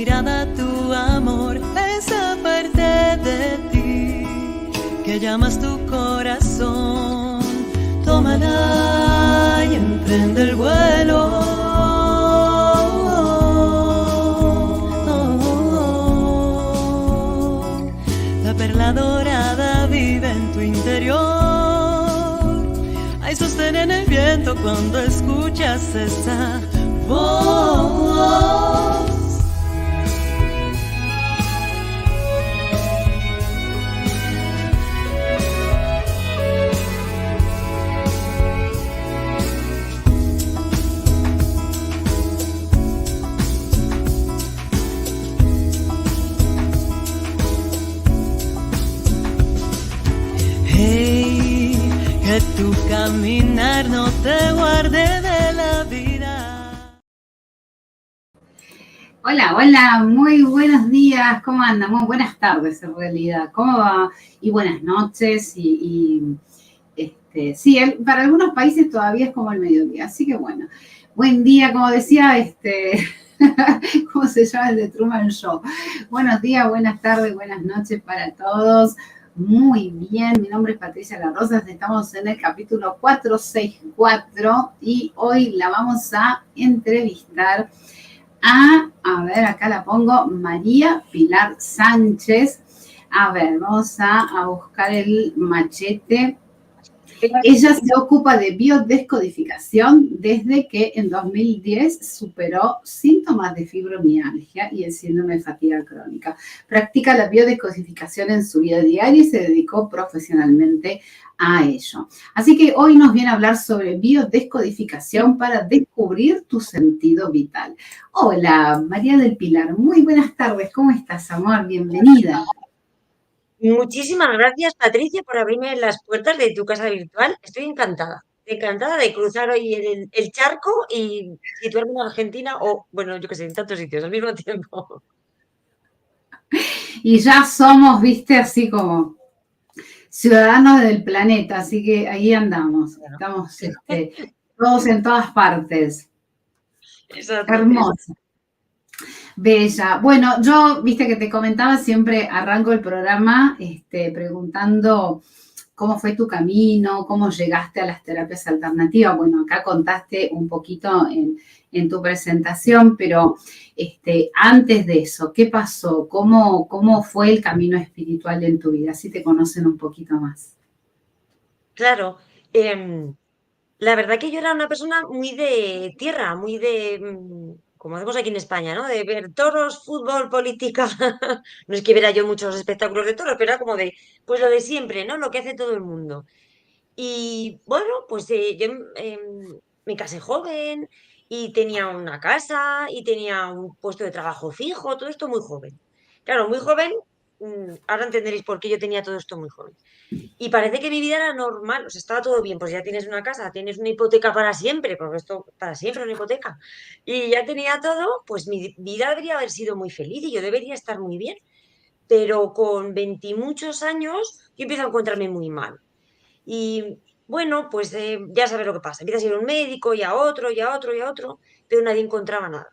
mirada, tu amor, esa parte de ti que llamas tu corazón. Tómala y emprende el vuelo. La perla dorada vive en tu interior. Hay sostén en el viento cuando escuchas esa voz. Que tu caminar no te guarde de la vida. Hola, hola, muy buenos días, ¿cómo andan? Muy buenas tardes en realidad, ¿cómo va? Y buenas noches, sí, para algunos países todavía es como el mediodía, así que bueno, buen día, como decía, ¿cómo se llama el de Truman Show? Buenos días, buenas tardes, buenas noches para todos. Muy bien, mi nombre es Patricia La Rosas, estamos en el capítulo 464 y hoy la vamos a entrevistar a ver, acá la pongo, María Pilar Sánchez. A ver, vamos a buscar el machete. Ella se ocupa de biodescodificación desde que en 2010 superó síntomas de fibromialgia y el síndrome de fatiga crónica. Practica la biodescodificación en su vida diaria y se dedicó profesionalmente a ello. Así que hoy nos viene a hablar sobre biodescodificación para descubrir tu sentido vital. Hola, María del Pilar, muy buenas tardes. ¿Cómo estás, amor? Bienvenida. Muchísimas gracias, Patricia, por abrirme las puertas de tu casa virtual. Estoy encantada de cruzar hoy el charco y situarme en Argentina o, bueno, yo qué sé, en tantos sitios al mismo tiempo. Y ya somos, viste, así como ciudadanos del planeta, así que ahí andamos. Bueno. Estamos todos en todas partes. Exacto. Hermosa. Bella. Bueno, yo, viste que te comentaba, siempre arranco el programa preguntando cómo fue tu camino, cómo llegaste a las terapias alternativas. Bueno, acá contaste un poquito en tu presentación, pero antes de eso, ¿qué pasó? ¿Cómo fue el camino espiritual en tu vida? Así te conocen un poquito más. Claro. La verdad que yo era una persona muy de tierra, muy de, como hacemos aquí en España, ¿no? De ver toros, fútbol, política. No es que viera yo muchos espectáculos de toros, pero era como de, pues lo de siempre, ¿no? Lo que hace todo el mundo. Y bueno, pues yo me casé joven y tenía una casa y tenía un puesto de trabajo fijo, todo esto muy joven. Claro, muy joven, ahora entenderéis por qué yo tenía todo esto muy joven. Y parece que mi vida era normal, o sea, estaba todo bien, pues ya tienes una casa, tienes una hipoteca para siempre, porque esto para siempre es una hipoteca, y ya tenía todo, pues mi vida debería haber sido muy feliz y yo debería estar muy bien, pero con 20 y muchos años yo empiezo a encontrarme muy mal. Y bueno, pues ya sabes lo que pasa, empiezas a ir a un médico y a otro y a otro y a otro, pero nadie encontraba nada.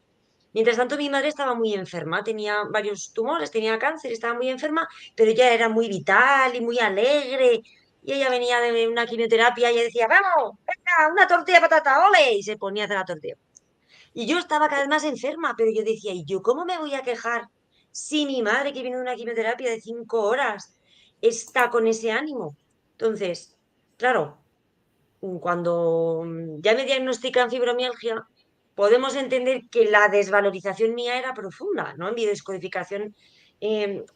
Mientras tanto, mi madre estaba muy enferma, tenía varios tumores, tenía cáncer, estaba muy enferma, pero ella era muy vital y muy alegre. Y ella venía de una quimioterapia y ella decía, vamos, venga, una tortilla de patata, ole, y se ponía a hacer la tortilla. Y yo estaba cada vez más enferma, pero yo decía, ¿y yo cómo me voy a quejar si mi madre que viene de una quimioterapia de 5 horas está con ese ánimo? Entonces, claro, cuando ya me diagnostican fibromialgia, podemos entender que la desvalorización mía era profunda, ¿no? En biodescodificación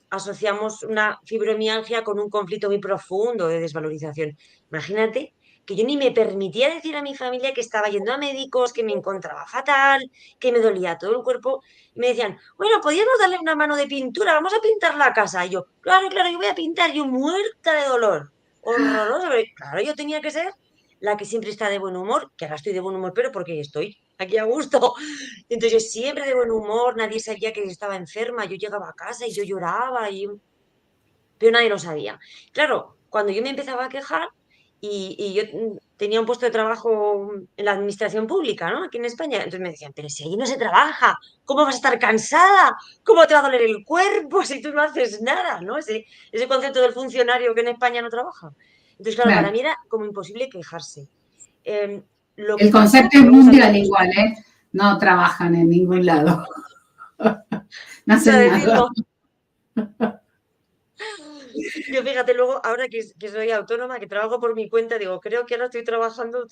asociamos una fibromialgia con un conflicto muy profundo de desvalorización. Imagínate que yo ni me permitía decir a mi familia que estaba yendo a médicos, que me encontraba fatal, que me dolía todo el cuerpo, y me decían, bueno, podríamos darle una mano de pintura, vamos a pintar la casa. Y yo, claro, claro, yo voy a pintar, yo muerta de dolor, horroroso, pero claro, yo tenía que ser la que siempre está de buen humor, que ahora estoy de buen humor, pero porque estoy aquí a gusto. Entonces yo siempre de buen humor, nadie sabía que yo estaba enferma, yo llegaba a casa y yo lloraba, pero nadie lo sabía. Claro, cuando yo me empezaba a quejar, y yo tenía un puesto de trabajo en la administración pública, ¿no? Aquí en España. Entonces me decían, pero si allí no se trabaja, ¿cómo vas a estar cansada? ¿Cómo te va a doler el cuerpo si tú no haces nada? ¿No? Ese concepto del funcionario que en España no trabaja. Entonces, claro, para Claro. mí era como imposible quejarse. Eh, lo El que pasa, concepto que es luego salía mundial mucho, igual, ¿eh? No trabajan en ningún lado, no o sea, hacen decir, nada. no. Yo fíjate, luego, ahora que soy autónoma, que trabajo por mi cuenta, digo, creo que ahora estoy trabajando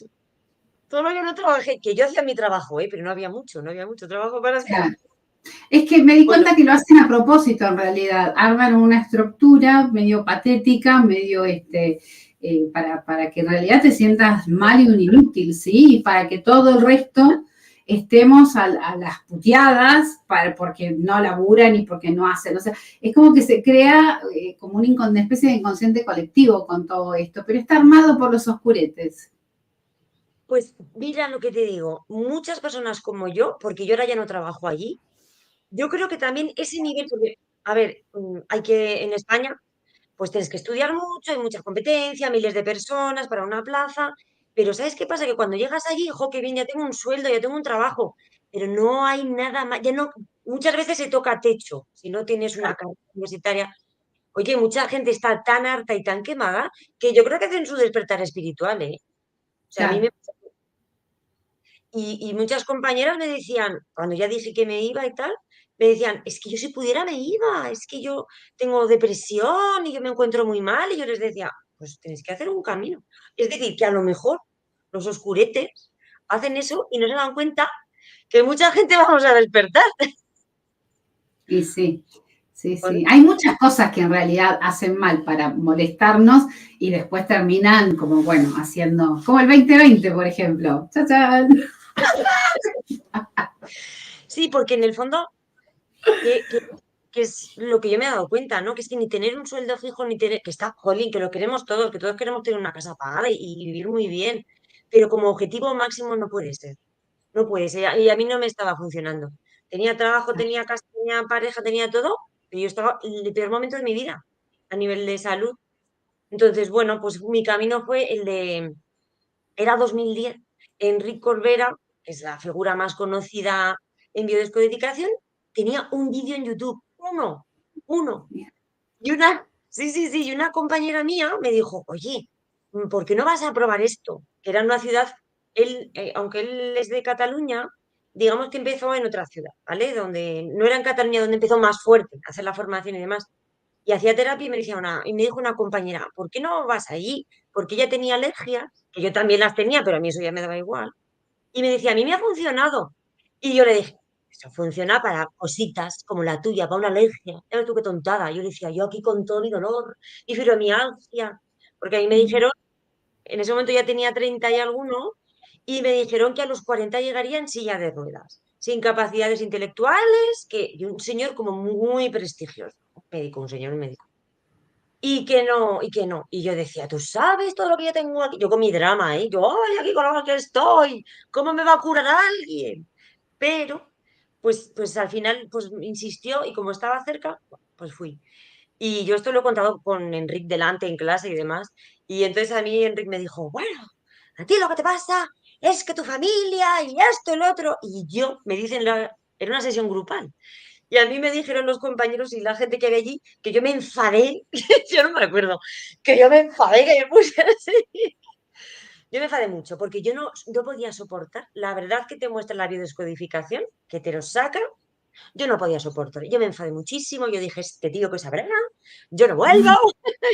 todo lo que no trabajé, que yo hacía mi trabajo, pero no había mucho trabajo para hacer. Claro. Es que me di Bueno, cuenta que lo hacen a propósito en realidad, arman una estructura medio patética, medio para que en realidad te sientas mal y un inútil, ¿sí? Y para que todo el resto estemos a las puteadas porque no laburan y porque no hacen. O sea, es como que se crea como una especie de inconsciente colectivo con todo esto, pero está armado por los oscuretes. pues mira lo que te digo, muchas personas como yo, porque yo ahora ya no trabajo allí, yo creo que también ese nivel, porque, a ver, hay que, en España, pues tienes que estudiar mucho, hay mucha competencia, miles de personas para una plaza, pero ¿sabes qué pasa? Que cuando llegas allí, jo, que bien, ya tengo un sueldo, ya tengo un trabajo, pero no hay nada más, ya no, muchas veces se toca techo, si no tienes una carrera universitaria. Oye, mucha gente está tan harta y tan quemada que yo creo que hacen su despertar espiritual, ¿eh? O sea, a mí Claro, me... Y muchas compañeras me decían, cuando ya dije que me iba y tal, me decían, es que yo si pudiera me iba, es que yo tengo depresión y yo me encuentro muy mal. Y yo les decía, pues tenéis que hacer un camino. Es decir, que a lo mejor los oscuretes hacen eso y no se dan cuenta que mucha gente vamos a despertar. y sí. Sí, Bueno, sí. Hay muchas cosas que en realidad hacen mal para molestarnos y después terminan como, bueno, haciendo, como el 2020, por ejemplo. ¡Chachán! sí, porque en el fondo que, que- que es lo que yo me he dado cuenta, ¿no? Que es que ni tener un sueldo fijo, ni tener, que está, jolín, que lo queremos todos, que todos queremos tener una casa pagada y vivir muy bien, pero como objetivo máximo no puede ser, no puede ser, y a mí no me estaba funcionando. Tenía trabajo, tenía casa, tenía pareja, tenía todo, pero yo estaba en el peor momento de mi vida, a nivel de salud. Entonces, bueno, pues mi camino fue el de, era 2010, Enric Corbera, que es la figura más conocida en biodescodificación, tenía un vídeo en YouTube, uno. Y sí, y una compañera mía me dijo, oye, ¿por qué no vas a probar esto? Que era en una ciudad, él, aunque él es de Cataluña, digamos que empezó en otra ciudad, ¿vale? Donde no era en Cataluña donde empezó más fuerte a hacer la formación y demás. Y hacía terapia y me decía y me dijo una compañera, ¿por qué no vas allí? Porque ella tenía alergias, que yo también las tenía, pero a mí eso ya me daba igual. Y me decía, a mí me ha funcionado. Y yo le dije, eso funciona para cositas como la tuya, para una alergia. Ya ves tú qué tontada. Yo le decía, yo aquí con todo mi dolor y fibromialgia. Porque a mí me dijeron, en ese momento ya tenía 30 y alguno, y me dijeron que a los 40 llegaría en silla de ruedas, sin capacidades intelectuales, y un señor como muy prestigioso, un señor médico. Y que no, y que no. Y yo decía, ¿tú sabes todo lo que yo tengo aquí? Yo con mi drama, ¿eh? Yo, ay, aquí con lo que estoy, ¿cómo me va a curar alguien? Pero, pues al final, pues insistió y como estaba cerca, pues fui. Y yo esto lo he contado con Enric delante en clase y demás. Y entonces a mí Enric me dijo, bueno, a ti lo que te pasa es que tu familia y esto y lo otro. Y yo, me dicen, era una sesión grupal. Y a mí me dijeron los compañeros y la gente que había allí que yo me enfadé, yo no me acuerdo, que yo me enfadé, que yo puse así. Yo me enfadé mucho porque yo no podía soportar la verdad que te muestra la biodescodificación, que te lo saca, yo no podía soportar. Yo me enfadé muchísimo, yo dije, este tío que sabrá, yo no vuelvo,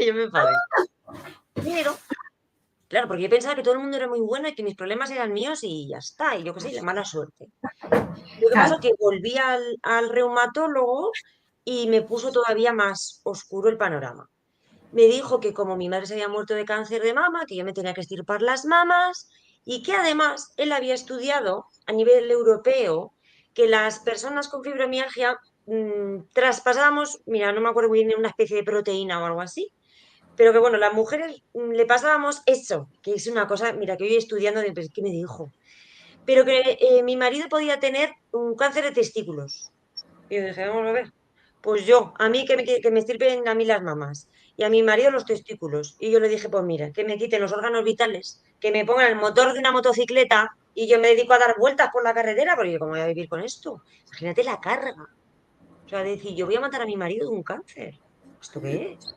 y yo me enfadé. Pero, claro, porque yo pensaba que todo el mundo era muy bueno y que mis problemas eran míos y ya está, y yo qué sé, la mala suerte. Lo que pasa es Claro, que volví al reumatólogo y me puso todavía más oscuro el panorama. Me dijo que como mi madre se había muerto de cáncer de mama, que yo me tenía que extirpar las mamas y que además él había estudiado a nivel europeo que las personas con fibromialgia traspasábamos, mira, no me acuerdo muy bien, una especie de proteína o algo así, pero que bueno, las mujeres le pasábamos eso, que es una cosa, mira, que hoy estudiando, ¿qué me dijo? Pero que mi marido podía tener un cáncer de testículos. Y yo dije, vamos a ver. Pues yo, a mí que me estirpen a mí las mamas. y a mi marido los testículos. Y yo le dije, pues mira, que me quiten los órganos vitales, que me pongan el motor de una motocicleta y yo me dedico a dar vueltas por la carretera, porque yo, ¿cómo voy a vivir con esto? Imagínate la carga. O sea, decir, yo voy a matar a mi marido de un cáncer. ¿Esto qué es?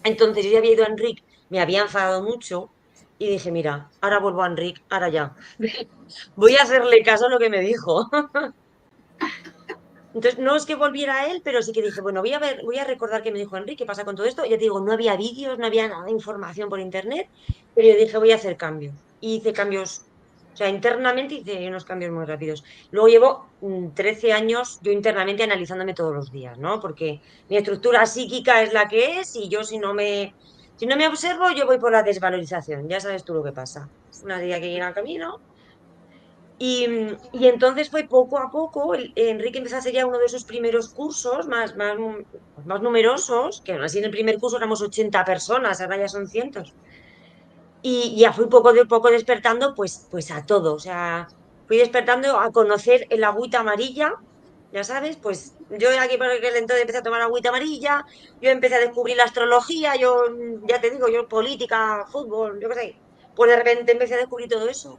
Entonces yo ya había ido a Enrique, me había enfadado mucho y dije, mira, ahora vuelvo a Enrique, ahora ya. Voy a hacerle caso a lo que me dijo. Entonces, no es que volviera a él, pero sí que dije, bueno, voy a ver, voy a recordar qué me dijo Enrique, qué pasa con todo esto. Ya te digo, no había vídeos, no había nada de información por internet, pero yo dije, voy a hacer cambios. Y hice cambios, o sea, internamente hice unos cambios muy rápidos. Luego llevo 13 años yo internamente analizándome todos los días, ¿no? Porque mi estructura psíquica es la que es y yo si no me observo, yo voy por la desvalorización. Ya sabes tú lo que pasa. Una día que llega al camino. Y entonces fue poco a poco, Enrique empezó a hacer ya uno de esos primeros cursos más numerosos, que aún así en el primer curso éramos 80 personas, ahora ya son cientos. Y ya fui poco de poco despertando pues a todo, o sea, fui despertando a conocer el agüita amarilla, ya sabes, pues yo aquí por aquel entonces empecé a tomar agüita amarilla, yo empecé a descubrir la astrología, yo ya te digo, yo política, fútbol, yo qué sé, pues de repente empecé a descubrir todo eso.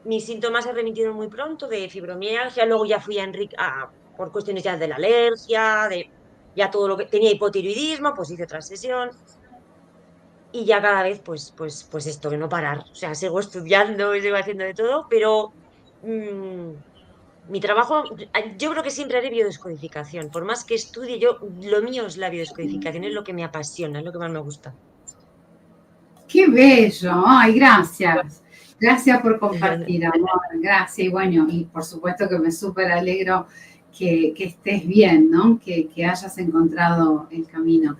Mis síntomas se remitieron muy pronto de fibromialgia, luego ya fui a Enrique por cuestiones ya de la alergia, de ya todo lo que tenía hipotiroidismo, pues hice otra sesión y ya cada vez pues esto, que no parar. O sea, sigo estudiando y sigo haciendo de todo, pero mm, mi trabajo, yo creo que siempre haré biodescodificación. Por más que estudie, lo mío es la biodescodificación, es lo que me apasiona, es lo que más me gusta. Qué bello, ay, gracias. Gracias por compartir, amor. Gracias. Y bueno, y por supuesto que me súper alegro que estés bien, ¿no? Que hayas encontrado el camino.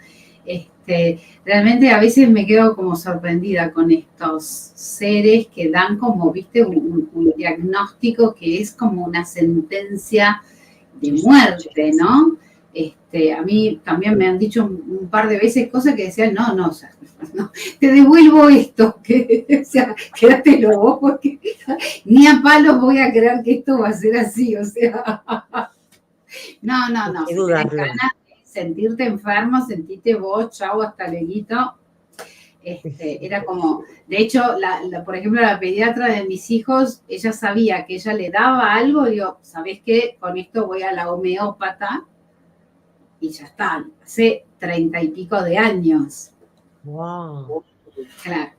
Realmente a veces me quedo como sorprendida con estos seres que dan como, viste, un diagnóstico que es como una sentencia de muerte, ¿no? A mí también me han dicho un par de veces cosas que decían, no, o sea, no, te devuelvo esto, o sea, quédatelo vos, porque ni a palos voy a creer que esto va a ser así, o sea, no, Qué si tenés dudarlo. ganas de sentirte enfermo, sentite vos, chau, hasta luego. Era como, de hecho, por ejemplo, la pediatra de mis hijos, ella sabía que ella le daba algo, digo, ¿sabés qué? Con esto voy a la homeópata y ya está, hace 30 y pico de años. Wow. Claro.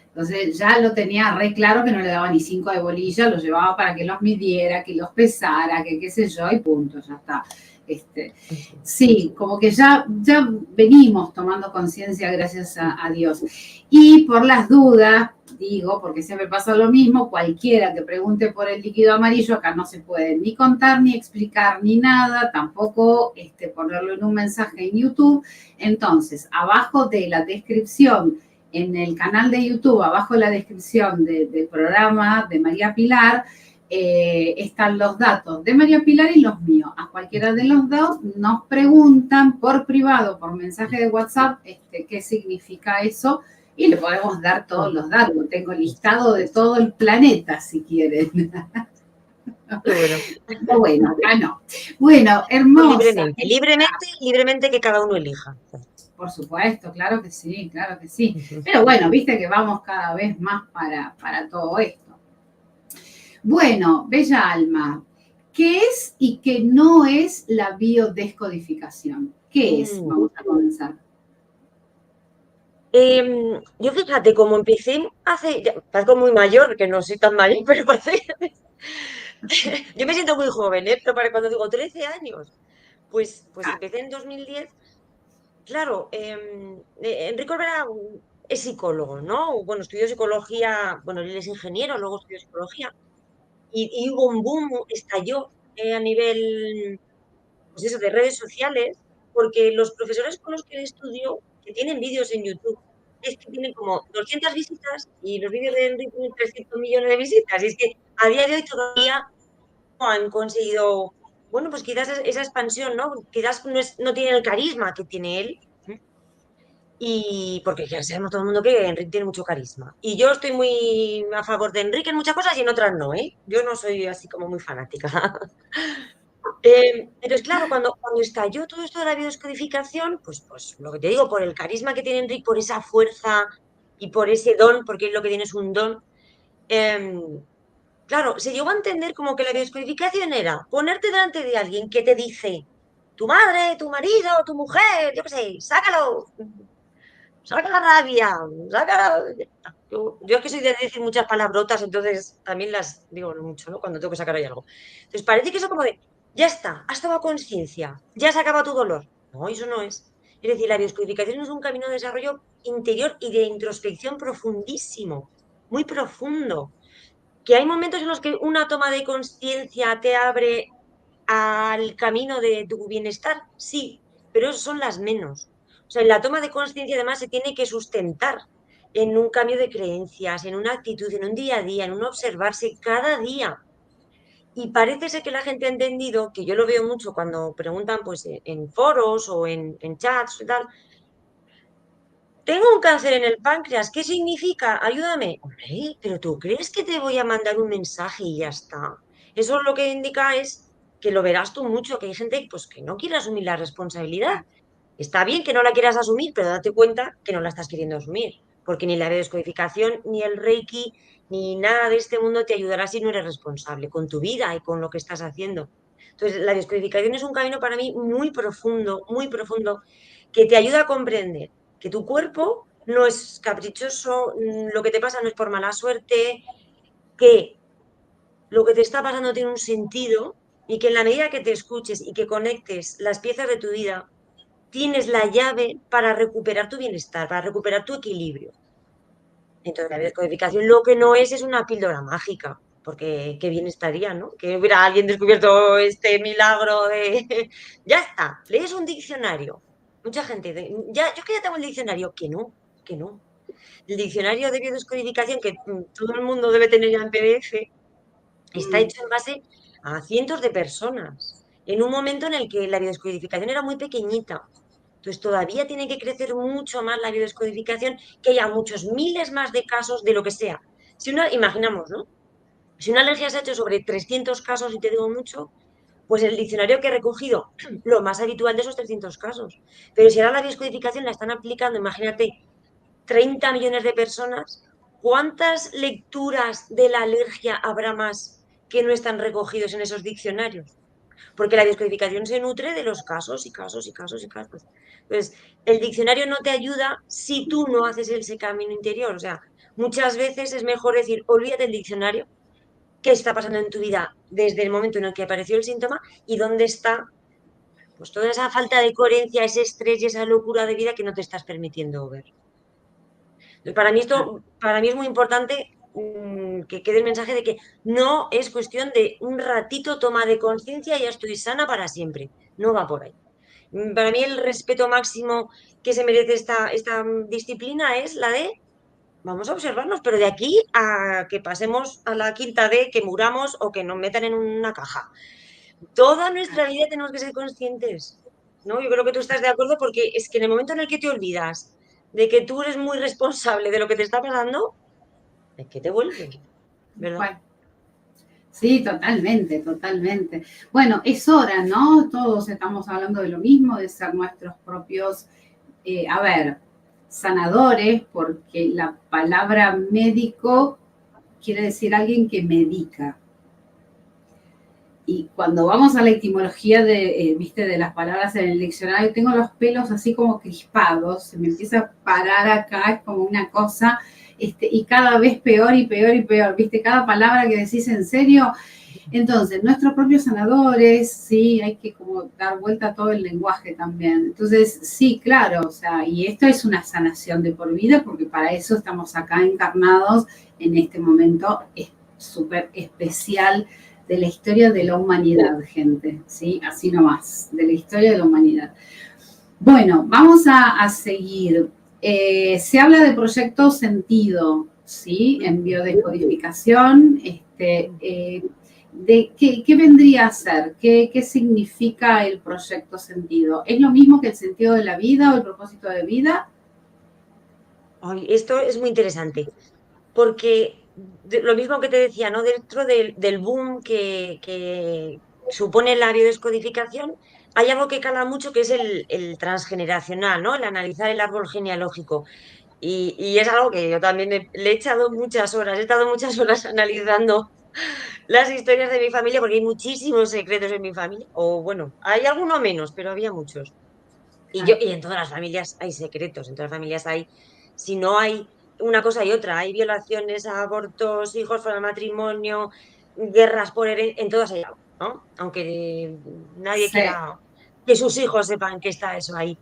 Entonces ya lo tenía re claro que no le daba ni 5 de bolilla, lo llevaba para que los midiera, que los pesara, que qué sé yo, y punto, ya está. Sí, como que ya venimos tomando conciencia gracias a Dios. Y por las dudas, digo, porque siempre pasa lo mismo, cualquiera que pregunte por el líquido amarillo, acá no se puede ni contar, ni explicar, ni nada, tampoco ponerlo en un mensaje en YouTube. Entonces, abajo de la descripción, en el canal de YouTube, abajo de la descripción del programa de María Pilar, están los datos de María Pilar y los míos. A cualquiera de los dos nos preguntan por privado, por mensaje de WhatsApp, qué significa eso y le podemos dar todos los datos. Tengo listado de todo el planeta, si quieren. Bueno. Bueno, acá no. Bueno, hermosa. Libremente que cada uno elija. Por supuesto, claro que sí, claro que sí. Pero bueno, viste que vamos cada vez más para todo esto. Bueno, bella alma, ¿qué es y qué no es la biodescodificación? ¿Qué es? Vamos a comenzar. Yo fíjate, como empecé parezco muy mayor, que no soy tan mayor, pero parece... Yo me siento muy joven, ¿eh? Pero para cuando digo 13 años, pues empecé en 2010. Claro, Enrique Olvera es psicólogo, ¿no? Bueno, estudió psicología, bueno, él es ingeniero, luego estudió psicología, y hubo un boom, estalló a nivel, pues eso, de redes sociales, porque los profesores con los que él estudió, que tienen vídeos en YouTube, es que tienen como 200 visitas y los vídeos de Enrique tienen 300 millones de visitas. Y es que a día de hoy todavía no han conseguido, bueno, pues quizás esa expansión, ¿no? Quizás no tienen el carisma que tiene él. Y porque ya sabemos todo el mundo que Enrique tiene mucho carisma. Y yo estoy muy a favor de Enrique en muchas cosas y en otras no, ¿eh? Yo no soy así como muy fanática. Entonces, claro, cuando estalló todo esto de la biodescodificación, pues lo que te digo, por el carisma que tiene Enrique, por esa fuerza y por ese don, porque él lo que tiene es un don, em, claro, se llegó a entender como que la biodescodificación era ponerte delante de alguien que te dice, tu madre, tu marido, tu mujer, yo qué sé, sácalo, saca la rabia, saca yo es que soy de decir muchas palabrotas, entonces también las digo no mucho, ¿no? Cuando tengo que sacar ahí algo. Entonces parece que eso como de, ya está, has tomado conciencia, ya se acaba tu dolor. No, eso no es. Es decir, la bioscodificación es un camino de desarrollo interior y de introspección profundísimo, muy profundo. Que hay momentos en los que una toma de conciencia te abre al camino de tu bienestar, sí, pero son las menos. O sea, la toma de conciencia además se tiene que sustentar en un cambio de creencias, en una actitud, en un día a día, en un observarse cada día. Y parece ser que la gente ha entendido, que yo lo veo mucho cuando preguntan pues en foros o en chats y tal, tengo un cáncer en el páncreas, ¿qué significa? Ayúdame. Hombre, pero ¿tú crees que te voy a mandar un mensaje y ya está? Eso lo que indica es que lo verás tú mucho, que hay gente pues, que no quiere asumir la responsabilidad. Está bien que no la quieras asumir, pero date cuenta que no la estás queriendo asumir, porque ni la biodescodificación, ni el Reiki, ni nada de este mundo te ayudará si no eres responsable con tu vida y con lo que estás haciendo. Entonces, la biodescodificación es un camino para mí muy profundo, que te ayuda a comprender que tu cuerpo no es caprichoso, lo que te pasa no es por mala suerte, que lo que te está pasando tiene un sentido y que en la medida que te escuches y que conectes las piezas de tu vida, tienes la llave para recuperar tu bienestar, para recuperar tu equilibrio. Entonces, la biodescodificación lo que no es una píldora mágica, porque qué bien estaría, ¿no? Que hubiera alguien descubierto este milagro de... ya está, lees un diccionario. Mucha gente, ya, yo que ya tengo el diccionario, que no. El diccionario de biodescodificación, que todo el mundo debe tener ya en PDF, está Mm. hecho en base a cientos de personas, en un momento en el que la biodescodificación era muy pequeñita. Entonces todavía tiene que crecer mucho más la biodescodificación, que haya muchos miles más de casos de lo que sea. Si una, imaginamos, ¿no? Si una alergia se ha hecho sobre 300 casos, y te digo mucho, pues el diccionario que he recogido, lo más habitual de esos 300 casos. Pero si ahora la biodescodificación la están aplicando, imagínate, 30 millones de personas, ¿cuántas lecturas de la alergia habrá más que no están recogidos en esos diccionarios? Porque la descodificación se nutre de los casos y casos y casos y casos. Entonces, el diccionario no te ayuda si tú no haces ese camino interior. O sea, muchas veces es mejor decir, olvídate del diccionario, qué está pasando en tu vida desde el momento en el que apareció el síntoma y dónde está pues toda esa falta de coherencia, ese estrés y esa locura de vida que no te estás permitiendo ver. Ah, Para mí es muy importante que quede el mensaje de que no es cuestión de un ratito toma de conciencia y ya estoy sana para siempre. No va por ahí. Para mí el respeto máximo que se merece esta disciplina es la de vamos a observarnos, pero de aquí a que pasemos a la quinta D, que muramos o que nos metan en una caja. Toda nuestra vida tenemos que ser conscientes, ¿no? Yo creo que tú estás de acuerdo porque es que en el momento en el que te olvidas de que tú eres muy responsable de lo que te está pasando, es que te vuelve, ¿verdad? bueno, sí, totalmente, totalmente. Bueno, es hora, ¿no? Todos estamos hablando de lo mismo, de ser nuestros propios, a ver, sanadores, porque la palabra médico quiere decir alguien que medica. Y cuando vamos a la etimología de, viste, de las palabras en el diccionario, tengo los pelos así como crispados, se me empieza a parar acá, es como una cosa, y cada vez peor y peor y peor, viste, cada palabra que decís en serio. Entonces, nuestros propios sanadores, sí, hay que como dar vuelta a todo el lenguaje también. Entonces, sí, claro, o sea, y esto es una sanación de por vida, porque para eso estamos acá encarnados en este momento súper especial de la historia de la humanidad, gente, ¿sí? Así nomás, de la historia de la humanidad. Bueno, vamos a seguir. Se habla de proyecto sentido, ¿sí? En biodescodificación, de qué vendría a ser, qué significa el proyecto sentido. ¿Es lo mismo que el sentido de la vida o el propósito de vida? Ay, esto es muy interesante, porque lo mismo que te decía, ¿no? Dentro del boom supone la biodescodificación, hay algo que cala mucho que es el transgeneracional, ¿no? El analizar el árbol genealógico. Y es algo que yo también le he echado muchas horas, he estado muchas horas analizando las historias de mi familia, porque hay muchísimos secretos en mi familia, o bueno, hay alguno menos, pero había muchos. Y en todas las familias hay secretos, en todas las familias hay, si no hay una cosa y otra, hay violaciones, abortos, hijos fuera del matrimonio, guerras por herencia, en todas hay algo, ¿no? Aunque nadie Sí, quiera que sus hijos sepan que está eso ahí.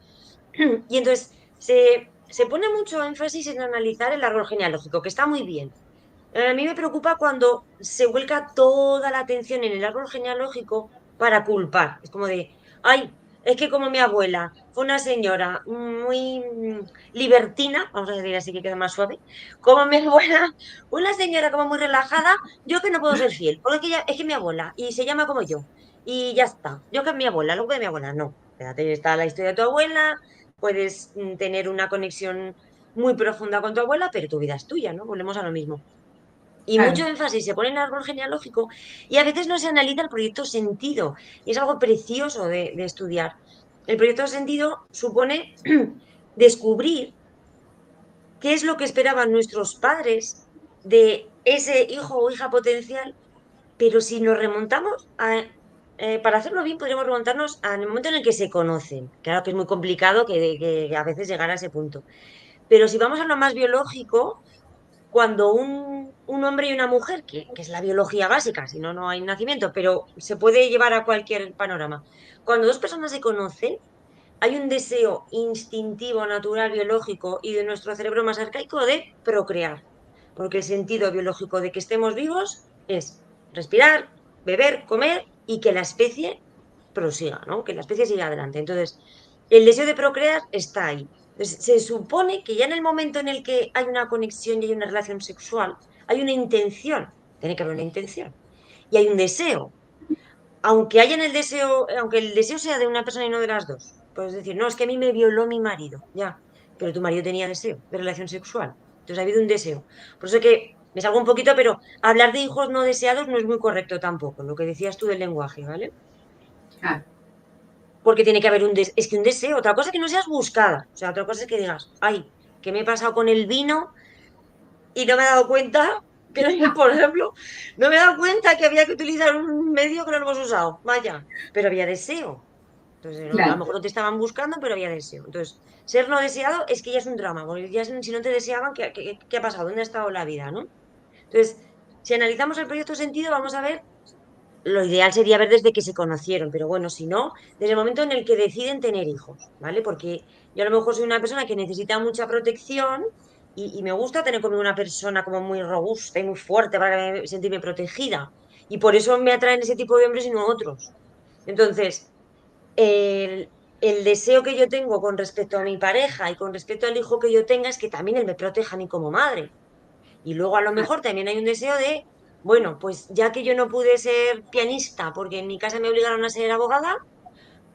Y entonces se pone mucho énfasis en analizar el árbol genealógico, que está muy bien. A mí me preocupa cuando se vuelca toda la atención en el árbol genealógico para culpar. Es como de, ay, es que como mi abuela fue una señora muy libertina, vamos a decir así que queda más suave, como mi abuela, una señora como muy relajada, yo que no puedo ser fiel, porque es que mi abuela, y se llama como yo, y ya está. Yo que es mi abuela, lo que de mi abuela, no. Espérate, está la historia de tu abuela, puedes tener una conexión muy profunda con tu abuela, pero tu vida es tuya, ¿no? Volvemos a lo mismo. Y mucho claro. énfasis se pone en el árbol genealógico y a veces no se analiza el proyecto sentido. Y es algo precioso de estudiar. El proyecto sentido supone descubrir qué es lo que esperaban nuestros padres de ese hijo o hija potencial, pero si nos remontamos para hacerlo bien, podríamos remontarnos al momento en el que se conocen. Claro que es muy complicado que a veces llegar a ese punto. Pero si vamos a lo más biológico, cuando un hombre y una mujer, que es la biología básica, si no, no hay nacimiento, pero se puede llevar a cualquier panorama, cuando dos personas se conocen, hay un deseo instintivo, natural, biológico y de nuestro cerebro más arcaico de procrear, porque el sentido biológico de que estemos vivos es respirar, beber, comer y que la especie prosiga, ¿no? Que la especie siga adelante. Entonces, el deseo de procrear está ahí. Entonces, se supone que ya en el momento en el que hay una conexión y hay una relación sexual, hay una intención, tiene que haber una intención, y hay un deseo. Aunque haya en el deseo, aunque el deseo sea de una persona y no de las dos. Puedes decir, no, es que a mí me violó mi marido, ya, pero tu marido tenía deseo de relación sexual. Entonces ha habido un deseo. Por eso que me salgo un poquito, pero hablar de hijos no deseados no es muy correcto tampoco, lo que decías tú del lenguaje, ¿vale? Claro. Porque tiene que haber es que un deseo, otra cosa es que no seas buscada, o sea, otra cosa es que digas, ay, ¿qué me he pasado con el vino y no me he dado cuenta que, por ejemplo, no me he dado cuenta que había que utilizar un medio que no lo hemos usado, vaya, pero había deseo. Entonces, a lo Claro. mejor no te estaban buscando, pero había deseo. Entonces, ser no deseado es que ya es un drama, porque ya si no te deseaban, ¿qué ha pasado? ¿Dónde ha estado la vida, no? Entonces, si analizamos el proyecto sentido, vamos a ver, lo ideal sería ver desde que se conocieron, pero bueno, si no, desde el momento en el que deciden tener hijos, ¿vale? Porque yo a lo mejor soy una persona que necesita mucha protección y me gusta tener conmigo una persona como muy robusta y muy fuerte para sentirme protegida. Y por eso me atraen ese tipo de hombres y no otros. Entonces, el deseo que yo tengo con respecto a mi pareja y con respecto al hijo que yo tenga es que también él me proteja a mí como madre. Y luego a lo mejor también hay un deseo de, bueno, pues ya que yo no pude ser pianista porque en mi casa me obligaron a ser abogada,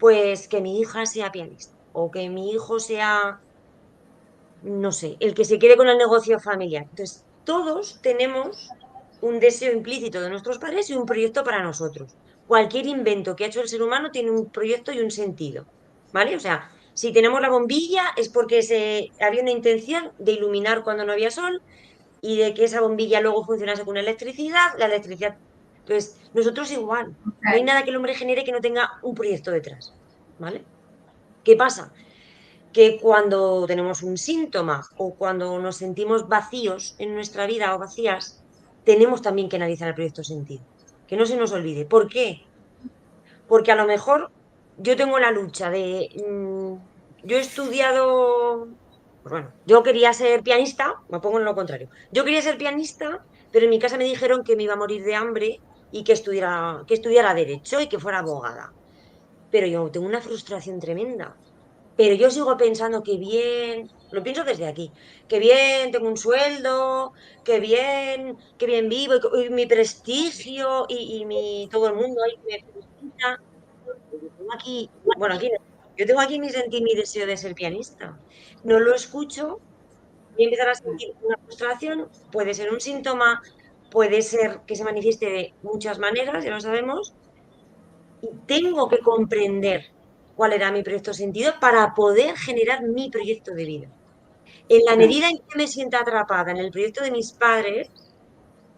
pues que mi hija sea pianista o que mi hijo sea, no sé, el que se quede con el negocio familiar. Entonces, todos tenemos un deseo implícito de nuestros padres y un proyecto para nosotros. Cualquier invento que ha hecho el ser humano tiene un proyecto y un sentido, ¿vale? O sea, si tenemos la bombilla es porque había una intención de iluminar cuando no había sol y de que esa bombilla luego funcionase con electricidad, la electricidad. Entonces, nosotros igual. No hay Ok. nada que el hombre genere que no tenga un proyecto detrás, ¿vale? ¿Qué pasa? Que cuando tenemos un síntoma o cuando nos sentimos vacíos en nuestra vida o vacías, tenemos también que analizar el proyecto sentido. Que no se nos olvide. ¿Por qué? Porque a lo mejor yo tengo la lucha de, yo he estudiado, pues bueno, yo quería ser pianista, me pongo en lo contrario. Yo quería ser pianista, pero en mi casa me dijeron que me iba a morir de hambre y que estudiara derecho y que fuera abogada. Pero yo tengo una frustración tremenda. Pero yo sigo pensando que bien, lo pienso desde aquí, que bien tengo un sueldo, que bien vivo, y mi prestigio todo el mundo ahí me felicita. Yo tengo aquí, bueno, aquí no, yo tengo aquí mi deseo de ser pianista. No lo escucho, voy a empezar a sentir una frustración, puede ser un síntoma, puede ser que se manifieste de muchas maneras, ya lo sabemos, y tengo que comprender cuál era mi proyecto de sentido para poder generar mi proyecto de vida. En la claro, medida en que me sienta atrapada en el proyecto de mis padres,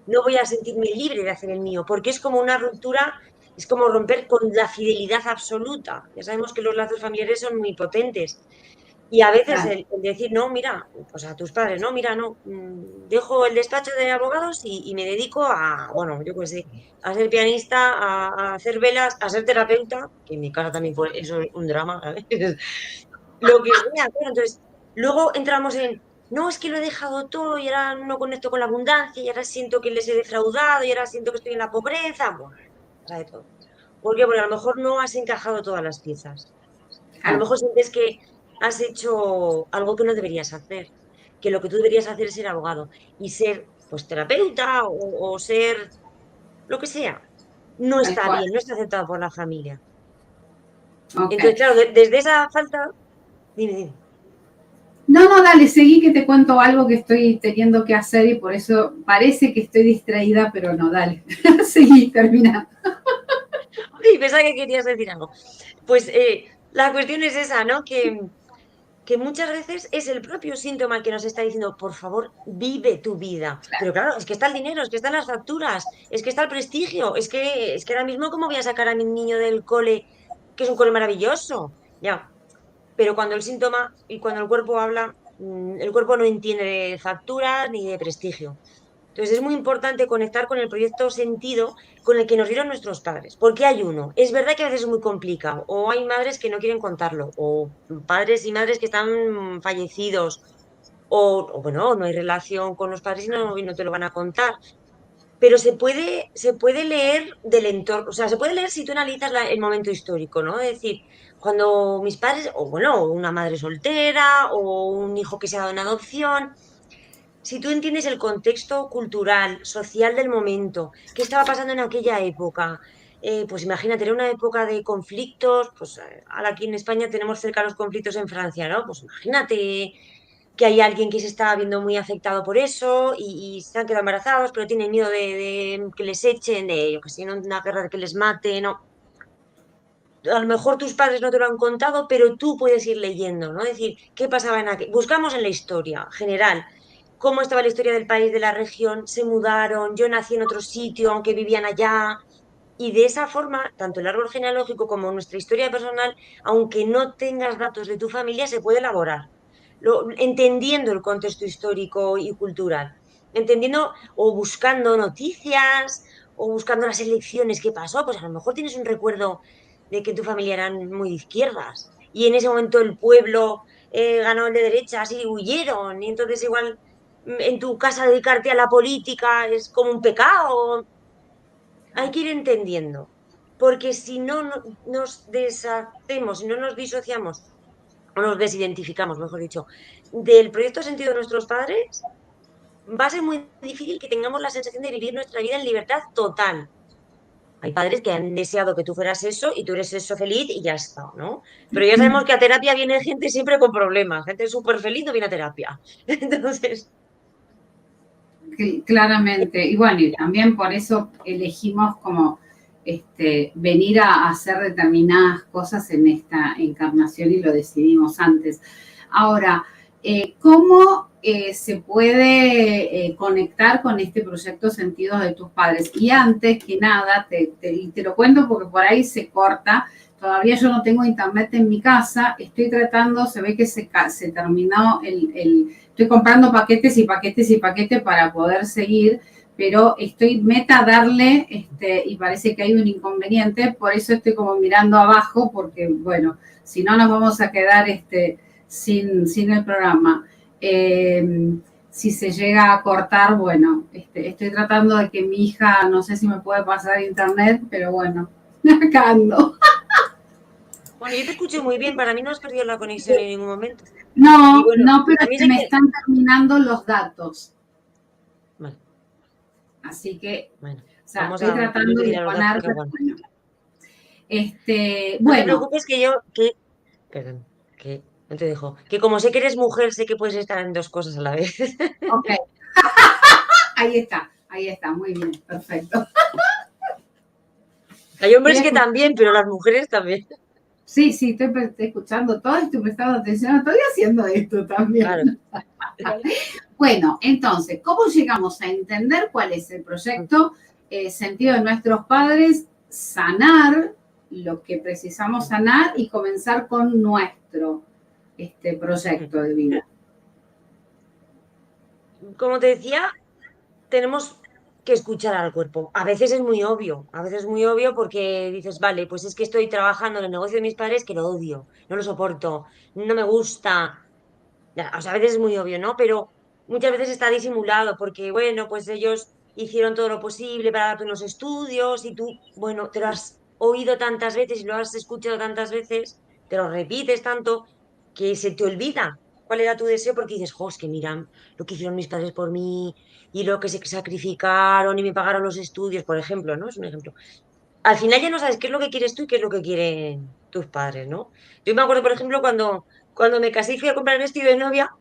no voy a sentirme libre de hacer el mío, porque es como una ruptura, es como romper con la fidelidad absoluta. Ya sabemos que los lazos familiares son muy potentes. Y a veces claro. el decir, no, mira, pues a tus padres, no, mira, no, dejo el despacho de abogados y me dedico a, bueno, yo pues sé, a ser pianista, a hacer velas, a ser terapeuta, que en mi casa también fue eso es un drama, ¿sabes? Lo que sea, claro, entonces, luego entramos en, no, es que lo he dejado todo y ahora no conecto con la abundancia y ahora siento que les he defraudado y ahora siento que estoy en la pobreza, bueno, pasa de todo. ¿Por qué? Porque a lo mejor no has encajado todas las piezas. A lo Claro. mejor sientes que has hecho algo que no deberías hacer, que lo que tú deberías hacer es ser abogado y ser, pues, terapeuta o ser lo que sea. No Tal está cual. bien, no está aceptado por la familia. Ok. Entonces, claro, desde esa falta, dime, dime. No, no, dale, seguí que te cuento algo que estoy teniendo que hacer y por eso parece que estoy distraída, pero no, dale. Seguí, termina. Uy, pensaba que querías decir algo. Pues la cuestión es esa, ¿no? Que muchas veces es el propio síntoma el que nos está diciendo, por favor, vive tu vida. Pero claro, es que está el dinero, es que están las facturas, es que está el prestigio, es que ahora mismo, ¿cómo voy a sacar a mi niño del cole, que es un cole maravilloso? Ya, pero cuando el síntoma y cuando el cuerpo habla, el cuerpo no entiende de facturas ni de prestigio. Entonces es muy importante conectar con el proyecto sentido con el que nos dieron nuestros padres, porque hay uno. Es verdad que a veces es muy complicado, o hay madres que no quieren contarlo, o padres y madres que están fallecidos, o bueno, no hay relación con los padres y no te lo van a contar. Pero se puede leer del entorno, o sea, se puede leer si tú analizas el momento histórico, ¿no? Es decir, cuando mis padres, o bueno, una madre soltera, o un hijo que se ha dado en adopción, si tú entiendes el contexto cultural, social del momento, qué estaba pasando en aquella época, pues imagínate, era una época de conflictos, pues ahora aquí en España tenemos cerca los conflictos en Francia, ¿no? Pues imagínate que hay alguien que se está viendo muy afectado por eso y se han quedado embarazados, pero tienen miedo de que les echen, de, yo que sé, ¿no? Una guerra de que les maten, ¿no? A lo mejor tus padres no te lo han contado, pero tú puedes ir leyendo, ¿no? Es decir, ¿qué pasaba en aquel? Buscamos en la historia general cómo estaba la historia del país, de la región, se mudaron, yo nací en otro sitio, aunque vivían allá, y de esa forma, tanto el árbol genealógico como nuestra historia personal, aunque no tengas datos de tu familia, se puede elaborar, entendiendo el contexto histórico y cultural, entendiendo o buscando noticias o buscando las elecciones que pasó, pues a lo mejor tienes un recuerdo de que tu familia eran muy de izquierdas y en ese momento el pueblo ganó el de derechas y huyeron y entonces igual en tu casa dedicarte a la política es como un pecado. Hay que ir entendiendo, porque si no nos deshacemos, si no nos disociamos o nos desidentificamos, mejor dicho, del proyecto sentido de nuestros padres, va a ser muy difícil que tengamos la sensación de vivir nuestra vida en libertad total. Hay padres que han deseado que tú fueras eso y tú eres eso feliz y ya está, ¿no? Pero ya sabemos que a terapia viene gente siempre con problemas, gente súper feliz no viene a terapia. Entonces, Claramente. Y bueno, y también por eso elegimos como venir a hacer determinadas cosas en esta encarnación y lo decidimos antes. Ahora, ¿cómo se puede conectar con este proyecto Sentidos de tus padres? Y antes que nada, te lo cuento porque por ahí se corta. Todavía yo no tengo internet en mi casa, estoy tratando, se ve que se terminó estoy comprando paquetes y paquetes y paquetes para poder seguir, pero estoy meta a darle y parece que hay un inconveniente, por eso estoy como mirando abajo, porque bueno, si no nos vamos a quedar sin el programa. Si se llega a cortar, bueno, estoy tratando de que mi hija, no sé si me puede pasar internet, pero bueno, acá ando. bueno, yo te escucho muy bien, para mí no has perdido la conexión en ningún momento. Y No, bueno, no, pero también se sé me que... están terminando los datos. Vale, Así que, bueno, o sea, vamos estoy a no tratando de tirar los datos poner, que aguantan. bueno, No te bueno, preocupes perdón, que no te dejo, que como sé que eres mujer, sé que puedes estar en dos cosas a la vez. ok, ahí está, muy bien, perfecto. Hay hombres Estoy que también, pero las mujeres también. Sí, sí, estoy escuchando todo, estoy prestando atención, estoy haciendo esto Claro. también. Bueno, entonces, ¿cómo llegamos a entender cuál es el proyecto, sentido de nuestros padres, sanar lo que precisamos sanar y comenzar con nuestro proyecto de vida? Como te decía, tenemos que escuchar al cuerpo. A veces es muy obvio, a veces es muy obvio porque dices, vale, pues es que estoy trabajando en el negocio de mis padres que lo odio, no lo soporto, no me gusta. Ya, o sea, a veces es muy obvio, ¿no? Pero muchas veces está disimulado porque, bueno, pues ellos hicieron todo lo posible para darte unos estudios y tú, bueno, te lo has oído tantas veces y lo has escuchado tantas veces, te lo repites tanto que se te olvida cuál era tu deseo porque dices, jo, es que mira lo que hicieron mis padres por mí y lo que se sacrificaron y me pagaron los estudios, por ejemplo, ¿no? Es un ejemplo. Al final ya no sabes qué es lo que quieres tú y qué es lo que quieren tus padres, ¿no? Yo me acuerdo, por ejemplo, cuando me casé y fui a comprar el vestido de novia,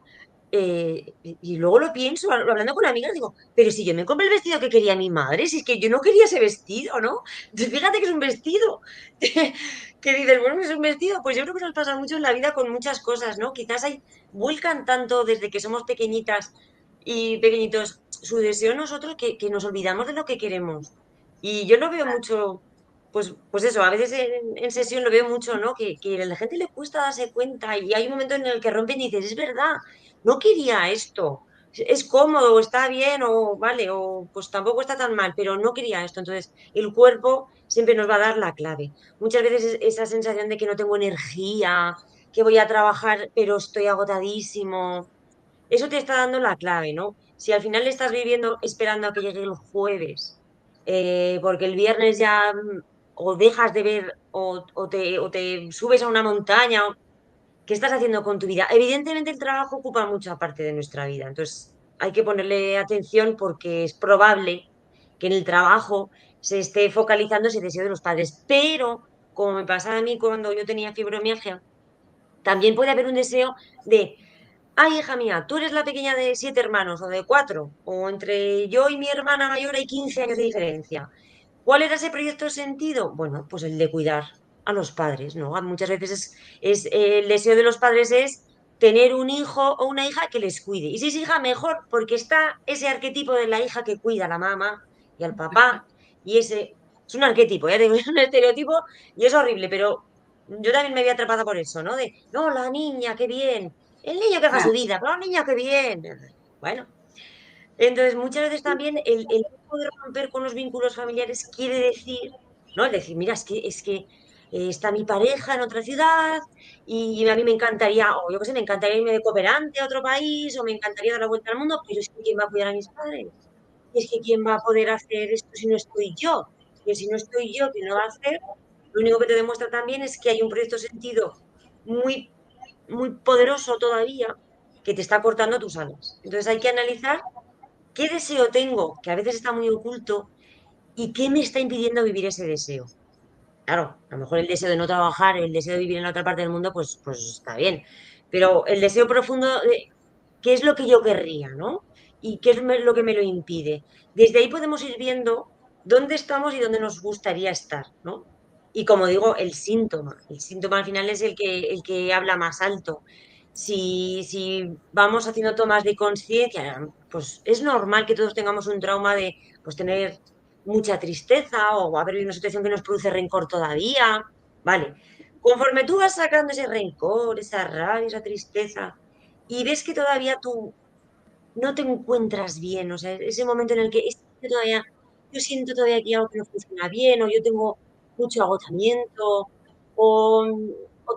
y luego lo pienso, hablando con amigas, digo, pero si yo me compré el vestido que quería mi madre, si es que yo no quería ese vestido, ¿no? Entonces, fíjate que es un vestido. Que dices, bueno, es un vestido. Pues yo creo que nos pasa mucho en la vida con muchas cosas, ¿no? Quizás vuelcan tanto desde que somos pequeñitas y pequeñitos su deseo en nosotros que nos olvidamos de lo que queremos. Y yo lo veo mucho, pues eso, a veces en sesión lo veo mucho, ¿no? Que a la gente le cuesta darse cuenta y hay un momento en el que rompen y dices, es verdad, no quería esto. Es cómodo, o está bien, o vale, o pues tampoco está tan mal, pero no quería esto. Entonces, el cuerpo siempre nos va a dar la clave. Muchas veces esa sensación de que no tengo energía, que voy a trabajar, pero estoy agotadísimo, eso te está dando la clave, ¿no? Si al final estás viviendo esperando a que llegue el jueves, porque el viernes ya o dejas de ver o te subes a una montaña, ¿qué estás haciendo con tu vida? Evidentemente el trabajo ocupa mucha parte de nuestra vida, entonces hay que ponerle atención porque es probable que en el trabajo se esté focalizando ese deseo de los padres, pero como me pasaba a mí cuando yo tenía fibromialgia, también puede haber un deseo de, ay, hija mía, tú eres la pequeña de 7 hermanos o de 4, o entre yo y mi hermana mayor hay 15 años de diferencia. ¿Cuál era ese proyecto de sentido? Bueno, pues el de cuidar a los padres, ¿no? Muchas veces el deseo de los padres es tener un hijo o una hija que les cuide. Y si es hija, mejor, porque está ese arquetipo de la hija que cuida a la mamá y al papá, y ese es un arquetipo, ya digo, es un estereotipo y es horrible, pero yo también me había atrapada por eso, ¿no? De, no, la niña, qué bien, el niño que haga su Claro, vida, pero la niña, qué bien. Bueno, entonces, muchas veces también el no poder romper con los vínculos familiares quiere decir, ¿no? Es decir, mira, es que está mi pareja en otra ciudad y a mí me encantaría, o yo qué sé, me encantaría irme de cooperante a otro país, o me encantaría dar la vuelta al mundo, pero es que ¿quién va a cuidar a mis padres? Y es que ¿quién va a poder hacer esto si no estoy yo? Y si no estoy yo, ¿quién lo va a hacer? Lo único que te demuestra también es que hay un proyecto de sentido muy, muy poderoso todavía que te está cortando tus alas. Entonces hay que analizar qué deseo tengo, que a veces está muy oculto, y qué me está impidiendo vivir ese deseo. Claro, a lo mejor el deseo de no trabajar, el deseo de vivir en otra parte del mundo, pues está bien. Pero el deseo profundo de qué es lo que yo querría, ¿no? Y qué es lo que me lo impide. Desde ahí podemos ir viendo dónde estamos y dónde nos gustaría estar, ¿no? Y como digo, el síntoma al final es el que habla más alto. Si vamos haciendo tomas de conciencia, pues es normal que todos tengamos un trauma de pues, tener mucha tristeza o haber vivido una situación que nos produce rencor todavía. Vale. Conforme tú vas sacando ese rencor, esa rabia, esa tristeza, y ves que todavía tú no te encuentras bien, o sea, ese momento en el que es que todavía, yo siento todavía que hay algo que no funciona bien, o yo tengo mucho agotamiento, o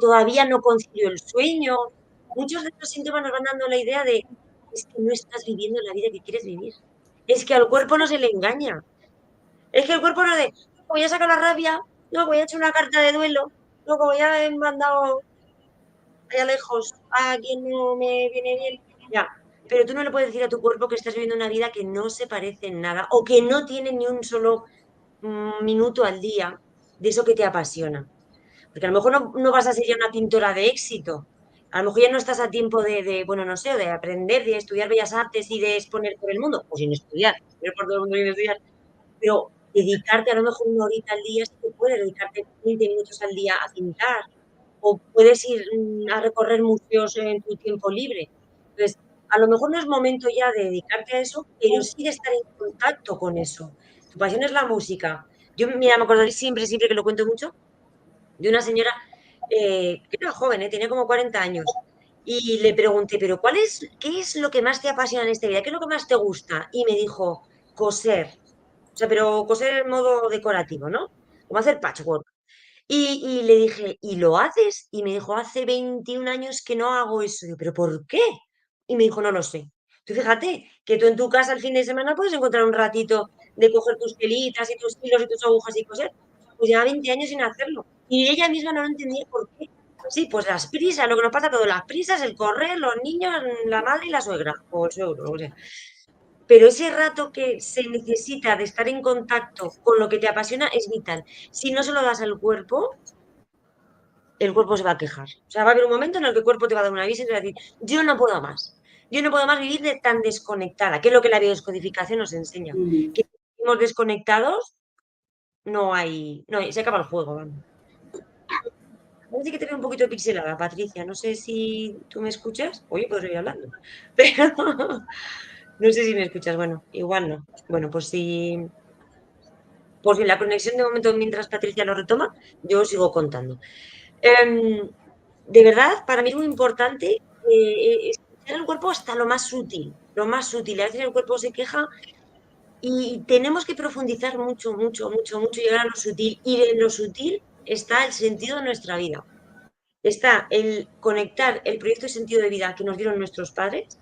todavía no concilio el sueño. Muchos de estos síntomas nos van dando la idea de es que no estás viviendo la vida que quieres vivir. Es que al cuerpo no se le engaña. Es que el cuerpo no de, voy a sacar la rabia, luego voy a echar una carta de duelo, luego voy a he mandado allá lejos a quien no me viene bien. Ya, pero tú no le puedes decir a tu cuerpo que estás viviendo una vida que no se parece en nada o que no tiene ni un solo minuto al día de eso que te apasiona. Porque a lo mejor no vas a ser ya una pintora de éxito. A lo mejor ya no estás a tiempo bueno, no sé, de aprender, de estudiar bellas artes y de exponer por el mundo, o sin estudiar, exponer por todo el mundo sin estudiar. Pero dedicarte a lo mejor una horita al día, si te puedes dedicarte 20 minutos al día a pintar, o puedes ir a recorrer museos en tu tiempo libre. Entonces, a lo mejor no es momento ya de dedicarte a eso, pero sí de estar en contacto con eso. Tu pasión es la música. Yo, mira, me acordaré siempre, siempre que lo cuento mucho, de una señora que era joven, tenía como 40 años, y le pregunté, pero qué es lo que más te apasiona en esta vida? ¿Qué es lo que más te gusta? Y me dijo, coser. O sea, pero coser en modo decorativo, ¿no? Como hacer patchwork. Y le dije, ¿y lo haces? Y me dijo, hace 21 años que no hago eso. Digo, ¿pero por qué? Y me dijo, no lo sé. Tú fíjate que tú en tu casa el fin de semana puedes encontrar un ratito de coger tus telitas y tus hilos y tus agujas y coser. Pues lleva 20 años sin hacerlo. Y ella misma no lo entendía por qué. Sí, pues las prisas, lo que nos pasa a todos, las prisas, el correr, los niños, la madre y la suegra, o el suegro, lo que sea. Pero ese rato que se necesita de estar en contacto con lo que te apasiona es vital. Si no se lo das al cuerpo, el cuerpo se va a quejar. O sea, va a haber un momento en el que el cuerpo te va a dar un aviso y te va a decir, yo no puedo más. Yo no puedo más vivir tan desconectada, que es lo que la biodescodificación nos enseña. Mm. Que si vivimos desconectados, se acaba el juego, vamos. Parece que te veo un poquito pixelada, Patricia. No sé si tú me escuchas. Oye, puedo seguir hablando. Pero no sé si me escuchas. Bueno, igual no. Bueno, pues si la conexión de momento mientras Patricia lo retoma, yo sigo contando. Em, de verdad, para mí es muy importante escuchar el cuerpo hasta lo más sutil, lo más sutil. A veces el cuerpo se queja y tenemos que profundizar mucho, mucho, mucho, mucho, llegar a lo sutil. Y en lo sutil está el sentido de nuestra vida. Está el conectar el proyecto de sentido de vida que nos dieron nuestros padres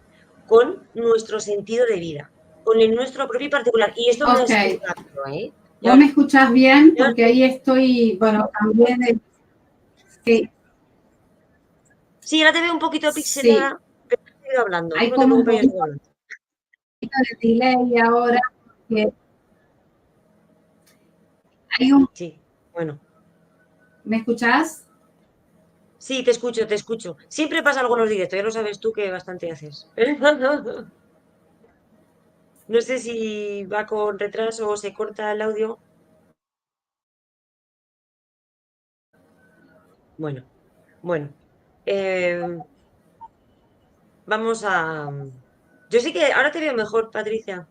con nuestro sentido de vida, con el nuestro propio y particular. Y esto no Ok, es rápido, ¿eh? ¿vos me escuchás bien? Porque ahí estoy, bueno, también, sí, Sí, ahora te veo un poquito sí, pixelada, pero yo sigo hablando. Tú hay no te como un preocupes, yo poquito sigo hablando. de delay ahora, que hay un, Sí, bueno. ¿me escuchás? Sí, te escucho, te escucho. Siempre pasa algo en los directos, ya lo sabes tú que bastante haces. No sé si va con retraso o se corta el audio. Bueno, bueno. Eh, vamos a... Yo sí que ahora te veo mejor, Patricia.